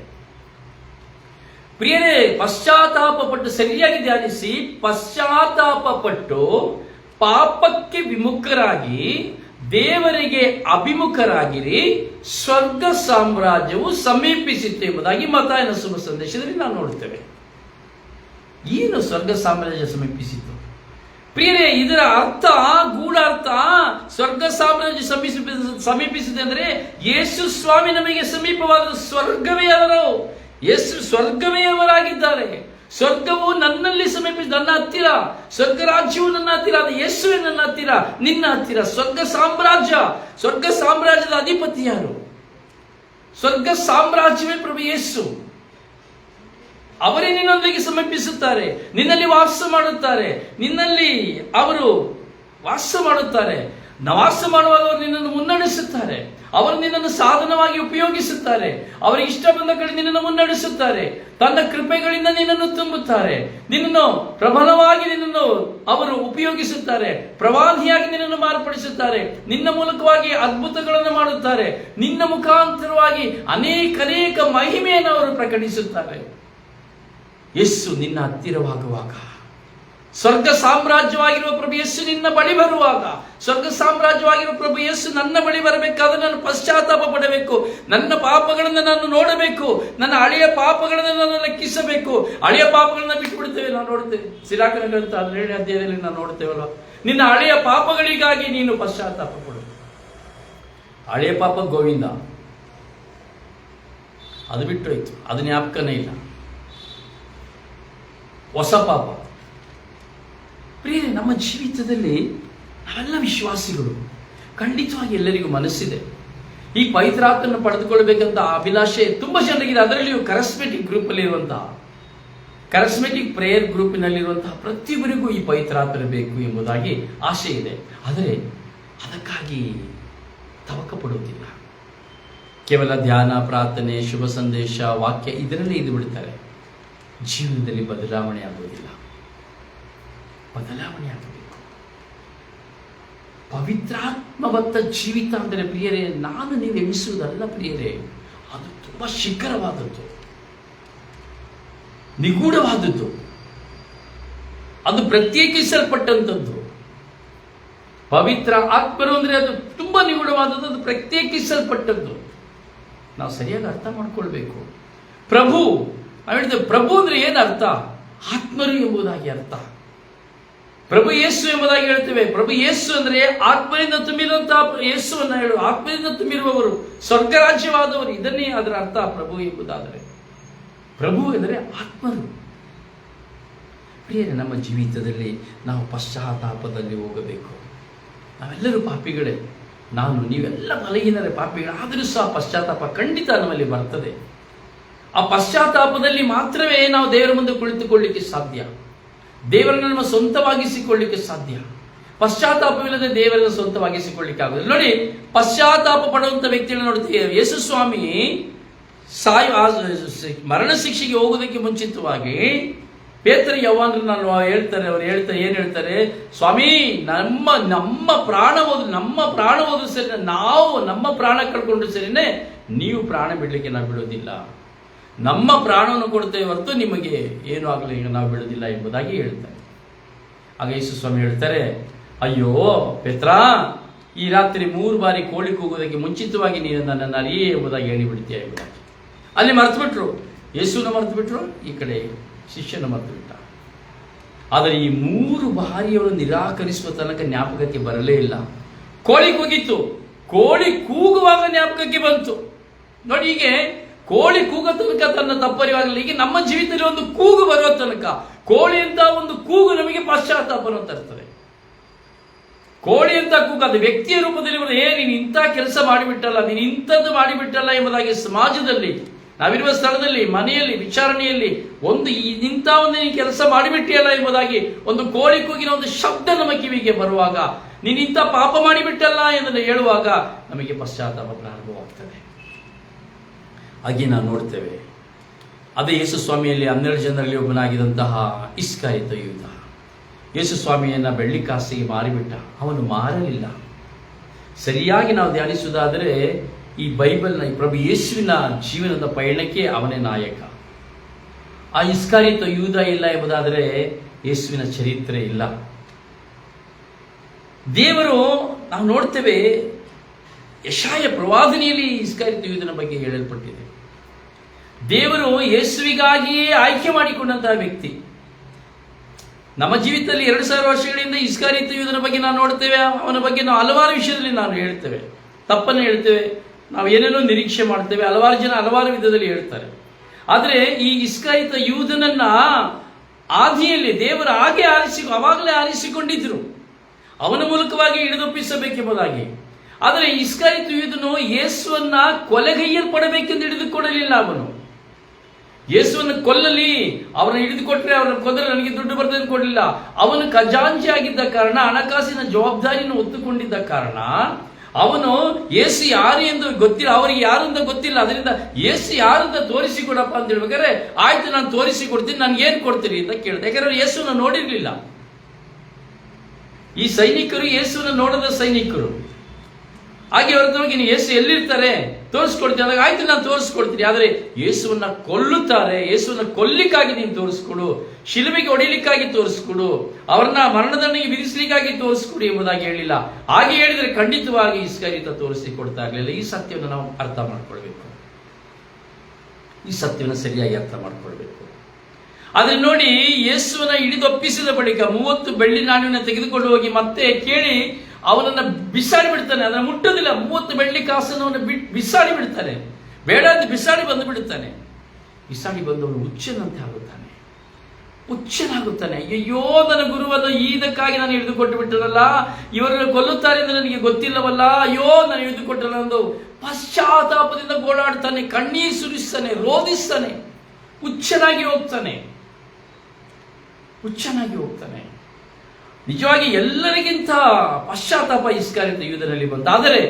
ಪ್ರಿಯರೇ, ಪಶ್ಚಾತ್ತಾಪ ಪಟ್ಟು ಸರಿಯಾಗಿ ಧ್ಯಾನಿಸಿ, ಪಶ್ಚಾತ್ತಾಪ ಪಟ್ಟು ಪಾಪಕ್ಕೆ ವಿಮುಖರಾಗಿ ದೇವರಿಗೆ ಅಭಿಮುಖರಾಗಿರಿ, ಸ್ವರ್ಗ ಸಾಮ್ರಾಜ್ಯವು ಸಮೀಪಿಸಿತು ಎಂಬುದಾಗಿ ಮತ್ತಾಯನ ಶುಭ ಸಂದೇಶದಲ್ಲಿ ನಾವು ನೋಡುತ್ತೇವೆ. ಏನು ಸ್ವರ್ಗ ಸಾಮ್ರಾಜ್ಯ ಸಮೀಪಿಸಿತು? ಪ್ರಿಯರೇ, ಇದರ ಅರ್ಥ, ಗೂಢಾರ್ಥ, ಸ್ವರ್ಗ ಸಾಮ್ರಾಜ್ಯ ಸಮೀಪಿಸಿದೆ ಅಂದರೆ ಯೇಸು ಸ್ವಾಮಿ ನಮಗೆ ಸಮೀಪವಾದ ಸ್ವರ್ಗವೇ ಅವರು. ಯೇಸು ಸ್ವರ್ಗವೇ ಅವರಾಗಿದ್ದಾರೆ. ಸ್ವರ್ಗವು ನನ್ನಲ್ಲಿ ಸಮೀಪಿಸಿ, ನನ್ನ ಹತ್ತಿರ, ಸ್ವರ್ಗ ರಾಜ್ಯವು ನನ್ನ ಹತ್ತಿರ, ಅದು ಯೇಸುವೆ ನನ್ನ ಹತ್ತಿರ, ನಿನ್ನ ಹತ್ತಿರ. ಸ್ವರ್ಗ ಸಾಮ್ರಾಜ್ಯದ ಅಧಿಪತಿ ಯಾರು? ಸ್ವರ್ಗ ಸಾಮ್ರಾಜ್ಯವೇ ಪ್ರಭು ಯೇಸು. ಅವರೇ ನಿನ್ನೊಂದಿಗೆ ಸಮೀಪಿಸುತ್ತಾರೆ, ನಿನ್ನಲ್ಲಿ ವಾಸ ಮಾಡುತ್ತಾರೆ, ನಿನ್ನಲ್ಲಿ ಅವರು ವಾಸ ಮಾಡುತ್ತಾರೆ. ವಾಸ ಮಾಡುವಾಗ ಅವರು ನಿನ್ನನ್ನು ಮುನ್ನಡೆಸುತ್ತಾರೆ, ಅವರು ನಿನ್ನನ್ನು ಸಾಧನವಾಗಿ ಉಪಯೋಗಿಸುತ್ತಾರೆ, ಅವರಿಗೆ ಇಷ್ಟ ಬಂದ ಕಡೆ ನಿನ್ನನ್ನು ಮುನ್ನಡೆಸುತ್ತಾರೆ, ತನ್ನ ಕೃಪೆಗಳಿಂದ ನಿನ್ನನ್ನು ತುಂಬುತ್ತಾರೆ, ನಿನ್ನನ್ನು ಪ್ರಬಲವಾಗಿ ಅವರು ಉಪಯೋಗಿಸುತ್ತಾರೆ, ಪ್ರವಾದಿಯಾಗಿ ನಿನ್ನನ್ನು ಮಾರ್ಪಡಿಸುತ್ತಾರೆ, ನಿನ್ನ ಮೂಲಕವಾಗಿ ಅದ್ಭುತಗಳನ್ನು ಮಾಡುತ್ತಾರೆ, ನಿನ್ನ ಮುಖಾಂತರವಾಗಿ ಅನೇಕ ಮಹಿಮೆಯನ್ನು ಅವರು ಪ್ರಕಟಿಸುತ್ತಾರೆ. ಯೇಸು ನಿನ್ನ ಹತ್ತಿರವಾಗುವಾಗ, ಸ್ವರ್ಗ ಸಾಮ್ರಾಜ್ಯವಾಗಿರುವ ಪ್ರಭು ಯೇಸು ನಿನ್ನ ಬಳಿ ಬರುವಾಗ, ಸ್ವರ್ಗ ಸಾಮ್ರಾಜ್ಯವಾಗಿರುವ ಪ್ರಭು ಯೇಸು ನನ್ನ ಬಳಿ ಬರಬೇಕಾದ್ರೆ ನಾನು ಪಶ್ಚಾತ್ತಾಪ ಪಡಬೇಕು. ನನ್ನ ಪಾಪಗಳನ್ನು ನಾನು ನೋಡಬೇಕು, ನನ್ನ ಹಳೆಯ ಪಾಪಗಳನ್ನು ನಾನು ಲೆಕ್ಕಿಸಬೇಕು. ಹಳೆಯ ಪಾಪಗಳನ್ನ ಬಿಟ್ಟುಬಿಡ್ತೇವೆ, ನಾವು ನೋಡ್ತೇವೆ. ಸಿರಾಕನ ಗ್ರಂಥ 17ನೇ ಅಧ್ಯಾಯದಲ್ಲಿ ನಾವು ನೋಡ್ತೇವಲ್ಲ, ನಿನ್ನ ಹಳೆಯ ಪಾಪಗಳಿಗಾಗಿ ನೀನು ಪಶ್ಚಾತ್ತಾಪ ಪಡು. ಹಳೆಯ ಪಾಪ ಗೋವಿಂದ, ಅದು ಬಿಟ್ಟೋಯ್ತು, ಅದು ಜ್ಞಾಪಕನೇ ಇಲ್ಲ. ಹೊಸ ಪಾಪ. ಪ್ರಿಯರೇ, ನಮ್ಮ ಜೀವಿತದಲ್ಲಿ ನಾವೆಲ್ಲ ವಿಶ್ವಾಸಿಗಳು, ಖಂಡಿತವಾಗಿ ಎಲ್ಲರಿಗೂ ಮನಸ್ಸಿದೆ. ಈ ಪವಿತ್ರಾತ್ಮನ್ನು ಪಡೆದುಕೊಳ್ಬೇಕಂತ ಅಭಿಲಾಷೆ ತುಂಬ ಜನರಿಗಿದೆ. ಅದರಲ್ಲಿಯೂ ಕರೆಸ್ಮೆಟಿಕ್ ಗ್ರೂಪ್ ಅಲ್ಲಿ ಇರುವಂತಹ ಕರಿಸ್ಮೆಟಿಕ್ ಪ್ರೇಯರ್ ಗ್ರೂಪಿನಲ್ಲಿರುವಂತಹ ಪ್ರತಿಯೊಬ್ಬರಿಗೂ ಈ ಪವಿತ್ರಾತ್ಮನೆ ಬೇಕು ಎಂಬುದಾಗಿ ಆಶೆ ಇದೆ. ಆದರೆ ಅದಕ್ಕಾಗಿ ತವಕ ಪಡುವುದಿಲ್ಲ. ಕೇವಲ ಧ್ಯಾನ, ಪ್ರಾರ್ಥನೆ, ಶುಭ ಸಂದೇಶ, ವಾಕ್ಯ ಇದರಲ್ಲೇ ಇದ್ದು ಬಿಡ್ತಾರೆ. ಜೀವನದಲ್ಲಿ ಬದಲಾವಣೆ ಆಗುವುದಿಲ್ಲ. ಬದಲಾವಣೆ ಆಗಬೇಕು. ಪವಿತ್ರಾತ್ಮವತ್ತ ಜೀವಿತ ಅಂದರೆ ಪ್ರಿಯರೇ, ನಾನು ನೀವು ಎಣಿಸುವುದಲ್ಲ ಪ್ರಿಯರೇ, ಅದು ತುಂಬಾ ಶಿಖರವಾದದ್ದು, ನಿಗೂಢವಾದದ್ದು, ಅದು ಪ್ರತ್ಯೇಕಿಸಲ್ಪಟ್ಟಂಥದ್ದು. ಪವಿತ್ರ ಆತ್ಮರು ಅಂದರೆ ಅದು ತುಂಬಾ ನಿಗೂಢವಾದದ್ದು, ಅದು ಪ್ರತ್ಯೇಕಿಸಲ್ಪಟ್ಟದ್ದು. ನಾವು ಸರಿಯಾಗಿ ಅರ್ಥ ಮಾಡ್ಕೊಳ್ಬೇಕು. ಪ್ರಭು, ನಾವು ಹೇಳಿದ್ದೇವೆ, ಪ್ರಭು ಅಂದ್ರೆ ಏನು ಅರ್ಥ? ಆತ್ಮರು ಎಂಬುದಾಗಿ ಅರ್ಥ. ಪ್ರಭು ಯೇಸು ಎಂಬುದಾಗಿ ಹೇಳ್ತೇವೆ. ಪ್ರಭು ಯೇಸು ಅಂದ್ರೆ ಆತ್ಮದಿಂದ ತುಂಬಿರುವಂತಹ ಯೇಸುವನ್ನ ಹೇಳು, ಆತ್ಮದಿಂದ ತುಂಬಿರುವವರು, ಸ್ವರ್ಗರಾಜ್ಯವಾದವರು, ಇದನ್ನೇ ಅದರ ಅರ್ಥ ಪ್ರಭು ಎಂಬುದಾದರೆ. ಪ್ರಭು ಎಂದರೆ ಆತ್ಮರು. ಪ್ರಿಯರೇ, ನಮ್ಮ ಜೀವಿತದಲ್ಲಿ ನಾವು ಪಶ್ಚಾತ್ತಾಪದಲ್ಲಿ ಹೋಗಬೇಕು. ನಾವೆಲ್ಲರೂ ಪಾಪಿಗಳೇ, ನಾನು ನೀವೆಲ್ಲ ಬಲಹೀನರೇ, ಪಾಪಿಗಳು. ಆದರೂ ಸಹ ಪಶ್ಚಾತ್ತಾಪ ಖಂಡಿತ ನಮ್ಮಲ್ಲಿ ಬರ್ತದೆ. ಆ ಪಶ್ಚಾತ್ತಾಪದಲ್ಲಿ ಮಾತ್ರವೇ ನಾವು ದೇವರ ಮುಂದೆ ಕುಳಿತುಕೊಳ್ಳಿಕ್ಕೆ ಸಾಧ್ಯ, ದೇವರನ್ನು ನಮ್ಮ ಸ್ವಂತವಾಗಿಸಿಕೊಳ್ಳಿಕ್ಕೆ ಸಾಧ್ಯ. ಪಶ್ಚಾತ್ತಾಪವಿಲ್ಲದೆ ದೇವರನ್ನು ಸ್ವಂತವಾಗಿಸಿಕೊಳ್ಳಿಕ್ಕೆ ಆಗುದಿಲ್ಲ. ನೋಡಿ, ಪಶ್ಚಾತ್ತಾಪ ಪಡುವಂತ ವ್ಯಕ್ತಿಗಳನ್ನು ನೋಡ್ತೀವಿ. ಯೇಸು ಸ್ವಾಮಿ ಮರಣ ಶಿಕ್ಷೆಗೆ ಹೋಗುವುದಕ್ಕೆ ಮುಂಚಿತವಾಗಿ ಪೇತ್ರ ಯೌವನರನ್ನು ಅವ್ರು ಏನ್ ಹೇಳ್ತಾರೆ? ಸ್ವಾಮಿ, ನಮ್ಮ ಪ್ರಾಣ ಹೋದ್ರು ಸರಿ, ನಾವು ನಮ್ಮ ಪ್ರಾಣ ಕಳ್ಕೊಂಡ್ರು ಸರಿನೇ, ನೀವು ಪ್ರಾಣ ಬಿಡ್ಲಿಕ್ಕೆ ನಾವು ಬಿಡೋದಿಲ್ಲ. ನಮ್ಮ ಪ್ರಾಣವನ್ನು ಕೊಡ್ತೇವೆ ಹೊರತು ನಿಮಗೆ ಏನು ಆಗಲಿ ಈಗ ನಾವು ಬಿಡೋದಿಲ್ಲ ಎಂಬುದಾಗಿ ಹೇಳ್ತಾರೆ. ಆಗ ಯೇಸು ಸ್ವಾಮಿ ಹೇಳ್ತಾರೆ, ಅಯ್ಯೋ ಪೇತ್ರ, ಈ ರಾತ್ರಿ 3 ಬಾರಿ ಕೋಳಿ ಕೂಗೋದಕ್ಕೆ ಮುಂಚಿತವಾಗಿ ನೀನು ನನ್ನನ್ನು ಅರಿಯೇ ಎಂಬುದಾಗಿ ಹೇಳಿಬಿಡ್ತೀಯ ಎಂಬುದಾಗಿ. ಅಲ್ಲಿ ಮರೆತು ಬಿಟ್ರು, ಯೇಸುನ ಮರೆತು ಬಿಟ್ರು, ಈ ಕಡೆ ಶಿಷ್ಯನ ಮರೆತು ಬಿಟ್ಟ. ಆದರೆ ಈ 3 ಬಾರಿ ಅವರು ನಿರಾಕರಿಸುವ ತನಕ ಜ್ಞಾಪಕಕ್ಕೆ ಬರಲೇ ಇಲ್ಲ. ಕೋಳಿ ಕೂಗಿತ್ತು, ಕೋಳಿ ಕೂಗುವಾಗ ಜ್ಞಾಪಕಕ್ಕೆ ಬಂತು. ನೋಡಿ, ಹೀಗೆ ಕೋಳಿ ಕೂಗ ತನಕ ತನ್ನ ತಪ್ಪರಿವಾಗಲಿಲ್ಲ. ಈಗ ನಮ್ಮ ಜೀವಿತದಲ್ಲಿ ಒಂದು ಕೂಗು ಬರುವ ತನಕ, ಕೋಳಿ ಅಂತ ಒಂದು ಕೂಗು ನಮಗೆ ಪಶ್ಚಾತ್ತಾಪವನ್ನು ತರ್ತದೆ. ಕೋಳಿ ಅಂತ ಕೂಗು ಅದು ವ್ಯಕ್ತಿಯ ರೂಪದಲ್ಲಿ ಬರೋದು. ನೀನು ಇಂಥ ಕೆಲಸ ಮಾಡಿಬಿಟ್ಟಲ್ಲ, ನೀನು ಇಂಥದ್ದು ಮಾಡಿಬಿಟ್ಟಲ್ಲ ಎಂಬುದಾಗಿ ಸಮಾಜದಲ್ಲಿ, ನಾವಿರುವ ಸ್ಥಳದಲ್ಲಿ, ಮನೆಯಲ್ಲಿ, ವಿಚಾರಣೆಯಲ್ಲಿ ಒಂದು ನೀನು ಕೆಲಸ ಮಾಡಿಬಿಟ್ಟಿಯಲ್ಲ ಎಂಬುದಾಗಿ ಒಂದು ಕೋಳಿ ಕೂಗಿನ ಒಂದು ಶಬ್ದ ನಮ್ಮ ಕಿವಿಗೆ ಬರುವಾಗ, ನೀನು ಇಂಥ ಪಾಪ ಮಾಡಿಬಿಟ್ಟಲ್ಲ ಎಂದು ಹೇಳುವಾಗ ನಮಗೆ ಪಶ್ಚಾತ್ತಾಪ ಪ್ರಾರಂಭವಾಗ್ತದೆ. ಹಾಗೆ ನಾವು ನೋಡ್ತೇವೆ. ಅದೇ ಯೇಸು ಸ್ವಾಮಿಯಲ್ಲಿ 12 ಜನರಲ್ಲಿ ಒಬ್ಬನಾಗಿದ್ದಂತಹ ಇಸ್ಕರಿಯೋತ ಯೂದ, ಯೇಸು ಸ್ವಾಮಿಯನ್ನ ಬೆಳ್ಳಿ ಕಾಸಿಗೆ ಮಾರಿಬಿಟ್ಟ. ಅವನು ಮಾರಲಿಲ್ಲ. ಸರಿಯಾಗಿ ನಾವು ಧ್ಯಾನಿಸುವುದಾದರೆ ಈ ಬೈಬಲ್ನ ಈ ಪ್ರಭು ಯೇಸುವಿನ ಜೀವನದ ಪಯಣಕ್ಕೆ ಅವನೇ ನಾಯಕ. ಆ ಇಸ್ಕರಿಯೋತ ಯೂದ ಇಲ್ಲ ಎಂಬುದಾದರೆ ಯೇಸುವಿನ ಚರಿತ್ರೆ ಇಲ್ಲ. ದೇವರು, ನಾವು ನೋಡ್ತೇವೆ, ಯೆಶಾಯ ಪ್ರವಾದನೆಯಲ್ಲಿ ಇಸ್ಕರಿಯೋತ ಯೂದನ ಬಗ್ಗೆ ಹೇಳಲ್ಪಟ್ಟಿದೆ. ದೇವರು ಯೇಸುವಿಗಾಗಿಯೇ ಆಯ್ಕೆ ಮಾಡಿಕೊಂಡಂತಹ ವ್ಯಕ್ತಿ. ನಮ್ಮ ಜೀವಿತದಲ್ಲಿ 2000 ವರ್ಷಗಳಿಂದ ಇಸ್ಕರಿಯೋತ ಯೂದನ ಬಗ್ಗೆ ನಾವು ನೋಡ್ತೇವೆ. ಅವನ ಬಗ್ಗೆ ನಾವು ಹಲವಾರು ವಿಷಯದಲ್ಲಿ ನಾವು ಹೇಳ್ತೇವೆ, ತಪ್ಪನ್ನು ಹೇಳ್ತೇವೆ, ನಾವು ಏನೇನೋ ನಿರೀಕ್ಷೆ ಮಾಡ್ತೇವೆ. ಹಲವಾರು ಜನ ಹಲವಾರು ವಿಧದಲ್ಲಿ ಹೇಳ್ತಾರೆ. ಆದರೆ ಈ ಇಸ್ಕರಿಯೋತ ಯೂದನನ್ನ ಆದಿಯಲ್ಲಿ ದೇವರು ಅವಾಗಲೇ ಆರಿಸಿಕೊಂಡಿದ್ರು, ಅವನ ಮೂಲಕವಾಗಿ ಹಿಡಿದೊಪ್ಪಿಸಬೇಕೆಂಬುದಾಗಿ. ಆದರೆ ಇಸ್ಕರಿಯೋತ ಯೂದನು ಯೇಸುವನ್ನ ಕೊಲೆಗೈಯಲ್ಪಡಬೇಕೆಂದು ಹಿಡಿದುಕೊಡಲಿಲ್ಲ. ಅವನು ಯೇಸುವನ್ನು ಕೊಲ್ಲಲಿ, ಅವರನ್ನು ಹಿಡಿದುಕೊಟ್ರೆ ಅವರನ್ನು ಕೊಂದರೆ ನನಗೆ ದುಡ್ಡು ಬರ್ತದೆ ಕೊಡಲಿಲ್ಲ. ಅವನು ಖಜಾಂಚಿ ಆಗಿದ್ದ ಕಾರಣ, ಹಣಕಾಸಿನ ಜವಾಬ್ದಾರಿಯನ್ನು ಹೊತ್ತುಕೊಂಡಿದ್ದ ಕಾರಣ, ಅವನು ಯೇಸು ಯಾರು ಎಂದು ಗೊತ್ತಿಲ್ಲ, ಅವರಿಗೆ ಯಾರು ಅಂತ ಗೊತ್ತಿಲ್ಲ. ಅದರಿಂದ ಯೇಸು ಯಾರು ಅಂತ ತೋರಿಸಿಕೊಡಪ್ಪ ಅಂತ ಹೇಳ್ಬೇಕಾದ್ರೆ, ಆಯ್ತು ನಾನು ತೋರಿಸಿಕೊಡ್ತೀನಿ, ನನ್ಗೆ ಏನ್ ಕೊಡ್ತೀರಿ ಅಂತ ಕೇಳಿದೆ. ಯಾಕಂದ್ರೆ ಅವ್ರು ಯೇಸುವನ್ನು ನೋಡಿರ್ಲಿಲ್ಲ. ಈ ಸೈನಿಕರು ಯೇಸುವನ್ನು ನೋಡದ ಸೈನಿಕರು. ಹಾಗೆ ಹೊರತವಾಗಿ ನೀವು ಯೇಸು ಎಲ್ಲಿರ್ತಾರೆ ತೋರಿಸ್ಕೊಡ್ತೀನಿ ಅಂದಾಗ, ಆಯ್ತು ನಾನು ತೋರಿಸ್ಕೊಡ್ತೀನಿ. ಆದರೆ ಯೇಸುವನ್ನ ಕೊಲ್ಲುತ್ತಾರೆ, ಯೇಸುವನ್ನ ಕೊಲ್ಲಿಕ್ಕಾಗಿ ನೀನು ತೋರಿಸ್ಕೊಡು, ಶಿಲುಬೆಗೆ ಹೊಡಿಲಿಕ್ಕಾಗಿ ತೋರಿಸ್ಕೊಡು, ಅವರನ್ನ ಮರಣದಂಡನೆಗೆ ವಿಧಿಸಲಿಕ್ಕಾಗಿ ತೋರಿಸ್ಕೊಡು ಎಂಬುದಾಗಿ ಹೇಳಿಲ್ಲ. ಹಾಗೆ ಹೇಳಿದರೆ ಖಂಡಿತವಾಗಿ ಇಸ್ಕರಿಯೋತ ತೋರಿಸಿಕೊಡ್ತಾ ಇರಲಿಲ್ಲ. ಈ ಸತ್ಯವನ್ನು ನಾವು ಅರ್ಥ ಮಾಡ್ಕೊಳ್ಬೇಕು, ಈ ಸತ್ಯವನ್ನು ಸರಿಯಾಗಿ ಅರ್ಥ ಮಾಡ್ಕೊಳ್ಬೇಕು. ಆದ್ರೆ ನೋಡಿ, ಯೇಸುವನ್ನ ಹಿಡಿದೊಪ್ಪಿಸಿದ ಬಳಿಕ 30 ಬೆಳ್ಳಿ ನಾಣ್ಯವನ್ನು ತೆಗೆದುಕೊಂಡು ಹೋಗಿ ಮತ್ತೆ ಕೇಳಿ ಅವನನ್ನ ಬಿಸಾಡಿ ಬಿಡ್ತಾನೆ. ಅದನ್ನ ಮುಟ್ಟೋದಿಲ್ಲ. 30 ಬೆಳ್ಳಿ ಕಾಸನ್ನು ಬಿಸಾಡಿ ಬಿಡ್ತಾನೆ. ಬೇಡ ಅಂತ ಬಿಸಾಡಿ ಬಂದು ಬಿಡುತ್ತಾನೆ. ಬಿಸಾಡಿ ಬಂದವನು ಹುಚ್ಚನಾಗುತ್ತಾನೆ. ಅಯ್ಯೋ, ನನ್ನ ಗುರುವನ್ನು ಇದಕ್ಕಾಗಿ ನಾನು ಹಿಡಿದುಕೊಟ್ಟು ಬಿಟ್ಟನಲ್ಲ, ಇವರನ್ನು ಕೊಲ್ಲುತ್ತಾರೆ ಎಂದು ನನಗೆ ಗೊತ್ತಿಲ್ಲವಲ್ಲ, ಅಯ್ಯೋ ನಾನು ಹಿಡಿದುಕೊಟ್ಟಲ್ಲ ಎಂದು ಪಶ್ಚಾತ್ತಾಪದಿಂದ ಗೋಳಾಡ್ತಾನೆ, ಕಣ್ಣೀರು ಸುರಿಸ್ತಾನೆ, ರೋಧಿಸ್ತಾನೆ, ಹುಚ್ಚನಾಗಿ ಹೋಗ್ತಾನೆ. ಹುಚ್ಚನಾಗಿ ಹೋಗ್ತಾನೆ. ನಿಜವಾಗಿ ಎಲ್ಲರಿಗಿಂತ ಪಶ್ಚಾತ್ತಾಪ ಇಸ್ಕರಿಯೋತ ಯೂದನಲ್ಲಿ ಬಂತು. ಆದರೆ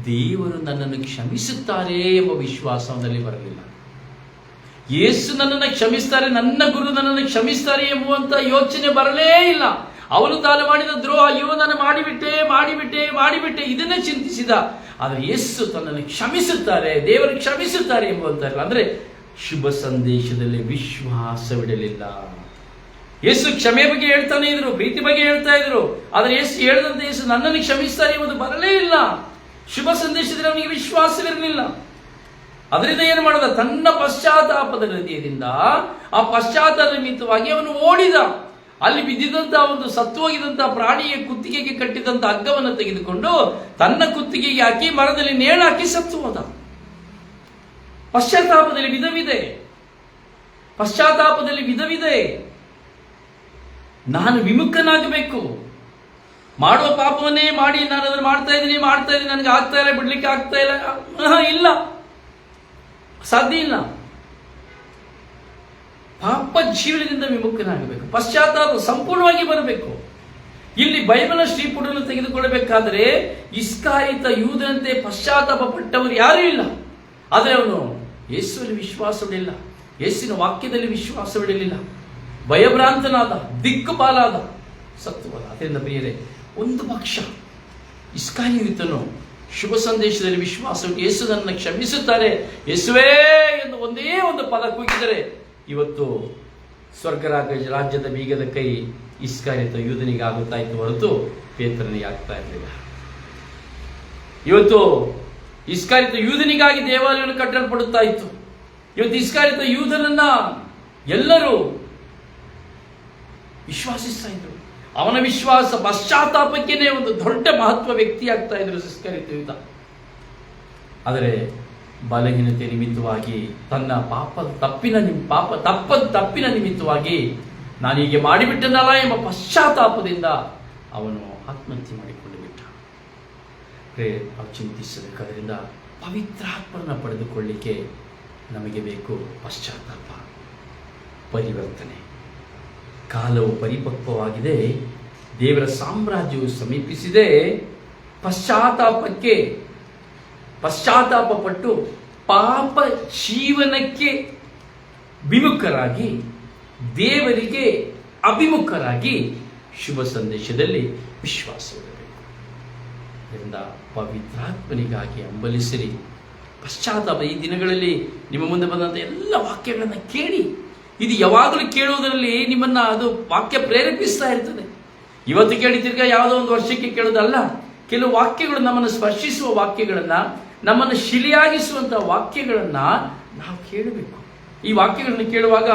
ದೇವರು ನನ್ನನ್ನು ಕ್ಷಮಿಸುತ್ತಾರೆ ಎಂಬ ವಿಶ್ವಾಸ ಅವನಲ್ಲಿ ಬರಲಿಲ್ಲ. ಯೇಸು ನನ್ನನ್ನು ಕ್ಷಮಿಸ್ತಾರೆ, ನನ್ನ ಗುರು ನನ್ನನ್ನು ಕ್ಷಮಿಸ್ತಾರೆ ಎಂಬುವಂತ ಯೋಚನೆ ಬರಲೇ ಇಲ್ಲ. ಅವನು ತಾನು ಮಾಡಿದ ದ್ರೋಹ, ಅಯ್ಯೋ ನಾನು ಮಾಡಿಬಿಟ್ಟೆ ಇದನ್ನೇ ಚಿಂತಿಸಿದ. ಆದರೆ ಯೇಸು ತನ್ನನ್ನು ಕ್ಷಮಿಸುತ್ತಾರೆ, ದೇವರು ಕ್ಷಮಿಸುತ್ತಾರೆ ಎಂಬುವಂತ ಅಂದ್ರೆ ಶುಭ ಸಂದೇಶದಲ್ಲಿ ವಿಶ್ವಾಸವಿಡಲಿಲ್ಲ. ಯೇಸು ಕ್ಷಮೆ ಬಗ್ಗೆ ಹೇಳ್ತಾನೆ ಇದ್ರು, ಪ್ರೀತಿ ಬಗ್ಗೆ ಹೇಳ್ತಾ ಇದ್ರು. ಆದರೆ ಯೇಸು ಹೇಳಿದಂತೆ ಯೇಸು ನನ್ನನ್ನು ಕ್ಷಮಿಸ್ತಾರೆ ಎಂಬುದು ಬರಲೇ ಇಲ್ಲ. ಶುಭ ಸಂದೇಶದಲ್ಲಿ ಅವನಿಗೆ ವಿಶ್ವಾಸವಿರಲಿಲ್ಲ. ಅದರಿಂದ ಏನು ಮಾಡಿದ? ತನ್ನ ಪಶ್ಚಾತ್ತಾಪದ ಹೃದಯದಿಂದ ಆ ಪಶ್ಚಾತ್ತಾಪ ನಿಮಿತ್ತವಾಗಿ ಅವನು ಓಡಿದ. ಅಲ್ಲಿ ಬಿದ್ದಿದಂತಹ ಒಂದು ಸತ್ತು ಹೋಗಿದಂತಹ ಪ್ರಾಣಿಯ ಕುತ್ತಿಗೆಗೆ ಕಟ್ಟಿದಂತ ಹಗ್ಗವನ್ನು ತೆಗೆದುಕೊಂಡು ತನ್ನ ಕುತ್ತಿಗೆಗೆ ಹಾಕಿ ಮರದಲ್ಲಿ ನೇಣಾಕಿ ಸತ್ತು ಹೋದ. ಪಶ್ಚಾತ್ತಾಪದಲ್ಲಿ ವಿಧವಿದೆ. ನಾನು ವಿಮುಖನಾಗಬೇಕು. ಮಾಡುವ ಪಾಪವನ್ನೇ ಮಾಡಿ ನಾನು ಅದನ್ನು ಮಾಡ್ತಾ ಇದ್ದೀನಿ, ನನಗೆ ಆಗ್ತಾ ಇಲ್ಲ, ಬಿಡ್ಲಿಕ್ಕೆ ಆಗ್ತಾ ಇಲ್ಲ, ಸಾಧ್ಯ ಇಲ್ಲ. ಪಾಪ ಜೀವನದಿಂದ ವಿಮುಖನಾಗಬೇಕು. ಪಶ್ಚಾತ್ತಾಪ ಸಂಪೂರ್ಣವಾಗಿ ಬರಬೇಕು. ಇಲ್ಲಿ ಬೈಬಲ್ ಶ್ರೀಪುಟನ್ನು ತೆಗೆದುಕೊಳ್ಳಬೇಕಾದರೆ ಇಸ್ಕರಿಯೋತ ಯೂದನಂತೆ ಪಶ್ಚಾತ್ತಾಪ ಪಟ್ಟವರು ಯಾರೂ ಇಲ್ಲ. ಆದರೆ ಅವನು ಯೇಸುವಿನ ವಿಶ್ವಾಸವಿಡಲಿಲ್ಲ, ಯೇಸುವಿನ ವಾಕ್ಯದಲ್ಲಿ ವಿಶ್ವಾಸವಿಡಲಿಲ್ಲ, ಭಯಭ್ರಾಂತನಾದ, ದಿಕ್ಕುಪಾಲಾದ, ಸತ್ತುವಲ್ಲ. ಅದರಿಂದ ಪ್ರಿಯರೇ, ಒಂದು ಪಕ್ಷ ಇಸ್ಕರಿಯೋತನು ಶುಭ ಸಂದೇಶದಲ್ಲಿ ವಿಶ್ವಾಸವಿಟ್ಟು ಯೇಸು ನನ್ನ ಕ್ಷಮಿಸುತ್ತಾರೆ, ಯೇಸುವೇ ಎಂದು ಒಂದೇ ಒಂದು ಪದ ಕೂಗಿದರೆ ಇವತ್ತು ಸ್ವರ್ಗ ರಾಜ್ಯದ ಬೀಗದ ಕೈ ಇಸ್ಕರಿಯೋತ ಯೂದನಿಗೆ ಆಗುತ್ತಾ ಇತ್ತು ಹೊರತು ಪೇತ್ರನಿಗೆ ಆಗ್ತಾ ಇರಲಿಲ್ಲ. ಇವತ್ತು ಇಸ್ಕರಿಯೋತ ಯೂದನಿಗಾಗಿ ದೇವಾಲಯವನ್ನು ಕಟ್ಟಲ್ಪಡುತ್ತಾ ಇತ್ತು. ಇವತ್ತು ಇಸ್ಕರಿಯೋತ ಯೂದನನ್ನ ಎಲ್ಲರೂ ವಿಶ್ವಾಸಿಸ್ತಾ ಇದ್ರು. ಅವನ ವಿಶ್ವಾಸ ಪಶ್ಚಾತ್ತಾಪಕ್ಕೇನೆ ಒಂದು ದೊಡ್ಡ ಮಹತ್ವ ವ್ಯಕ್ತಿ ಆಗ್ತಾ ಇದ್ರು ಇಸ್ಕರಿಯೋತ ಯೂದ. ಆದರೆ ಬಲಹೀನತೆ ನಿಮಿತ್ತವಾಗಿ, ತನ್ನ ತಪ್ಪಿನ ನಿಮಿತ್ತವಾಗಿ ನಾನು ಹೀಗೆ ಮಾಡಿಬಿಟ್ಟನಲ್ಲ ಎಂಬ ಪಶ್ಚಾತ್ತಾಪದಿಂದ ಅವನು ಆತ್ಮಹತ್ಯೆ ಮಾಡಿಕೊಂಡು ಬಿಟ್ಟ. ನಾವು ಚಿಂತಿಸಬೇಕಾದ್ರಿಂದ ಪವಿತ್ರಾತ್ಮನ ಪಡೆದುಕೊಳ್ಳಿಕ್ಕೆ ನಮಗೆ ಬೇಕು ಪಶ್ಚಾತ್ತಾಪ, ಪರಿವರ್ತನೆ. ಕಾಲವು ಪರಿಪಕ್ವವಾಗಿದೆ, ದೇವರ ಸಾಮ್ರಾಜ್ಯವು ಸಮೀಪಿಸಿದೆ. ಪಶ್ಚಾತ್ತಾಪ ಪಟ್ಟು ಪಾಪ ಜೀವನಕ್ಕೆ ವಿಮುಖರಾಗಿ, ದೇವರಿಗೆ ಅಭಿಮುಖರಾಗಿ ಶುಭ ಸಂದೇಶದಲ್ಲಿ ವಿಶ್ವಾಸವಿಡಬೇಕು. ಇದರಿಂದ ಪವಿತ್ರಾತ್ಮನಿಗಾಗಿ ಹಂಬಲಿಸಿರಿ. ಪಶ್ಚಾತ್ತಾಪ ಈ ದಿನಗಳಲ್ಲಿ ನಿಮ್ಮ ಮುಂದೆ ಬಂದಂಥ ಎಲ್ಲ ವಾಕ್ಯಗಳನ್ನು ಕೇಳಿ. ಇದು ಯಾವಾಗಲೂ ಕೇಳುವುದರಲ್ಲಿ ನಿಮ್ಮನ್ನ ಅದು ವಾಕ್ಯ ಪ್ರೇರೇಪಿಸ್ತಾ ಇರ್ತದೆ. ಇವತ್ತು ಕೇಳಿ ತಿರ್ಗಾ ಯಾವುದೋ ಒಂದು ವರ್ಷಕ್ಕೆ ಕೇಳೋದಲ್ಲ. ಕೆಲವು ವಾಕ್ಯಗಳು ನಮ್ಮನ್ನು ಸ್ಪರ್ಶಿಸುವ ವಾಕ್ಯಗಳನ್ನ, ನಮ್ಮನ್ನು ಶಿಲೆಯಾಗಿಸುವಂತಹ ವಾಕ್ಯಗಳನ್ನ ನಾವು ಕೇಳಬೇಕು. ಈ ವಾಕ್ಯಗಳನ್ನು ಕೇಳುವಾಗ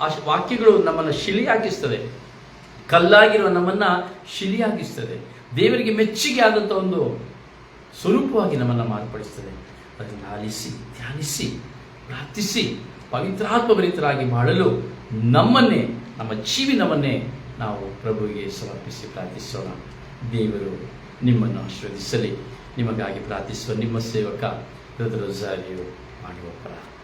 ಆ ವಾಕ್ಯಗಳು ನಮ್ಮನ್ನು ಶಿಲೆಯಾಗಿಸ್ತದೆ, ಕಲ್ಲಾಗಿರುವ ನಮ್ಮನ್ನ ಶಿಲೆಯಾಗಿಸ್ತದೆ, ದೇವರಿಗೆ ಮೆಚ್ಚುಗೆ ಆದಂಥ ಒಂದು ಸ್ವರೂಪವಾಗಿ ನಮ್ಮನ್ನು ಮಾರ್ಪಡಿಸ್ತದೆ. ಅದನ್ನು ಆಲಿಸಿ, ಧ್ಯಾನಿಸಿ, ಪ್ರಾರ್ಥಿಸಿ ಪವಿತ್ರಾತ್ಮಭರಿತರಾಗಿ ಮಾಡಲು ನಮ್ಮ ಜೀವನವನ್ನೇ ನಾವು ಪ್ರಭುವಿಗೆ ಸಮರ್ಪಿಸಿ ಪ್ರಾರ್ಥಿಸೋಣ. ದೇವರು ನಿಮ್ಮನ್ನು ಆಶೀರ್ವದಿಸಲಿ. ನಿಮಗಾಗಿ ಪ್ರಾರ್ಥಿಸುವ ನಿಮ್ಮ ಸೇವಕ ಬ್ರದರ್ ರೋಸಾರಿಯೋ ಮಾಡುವ ಪ್ರಾರ್ಥನೆ.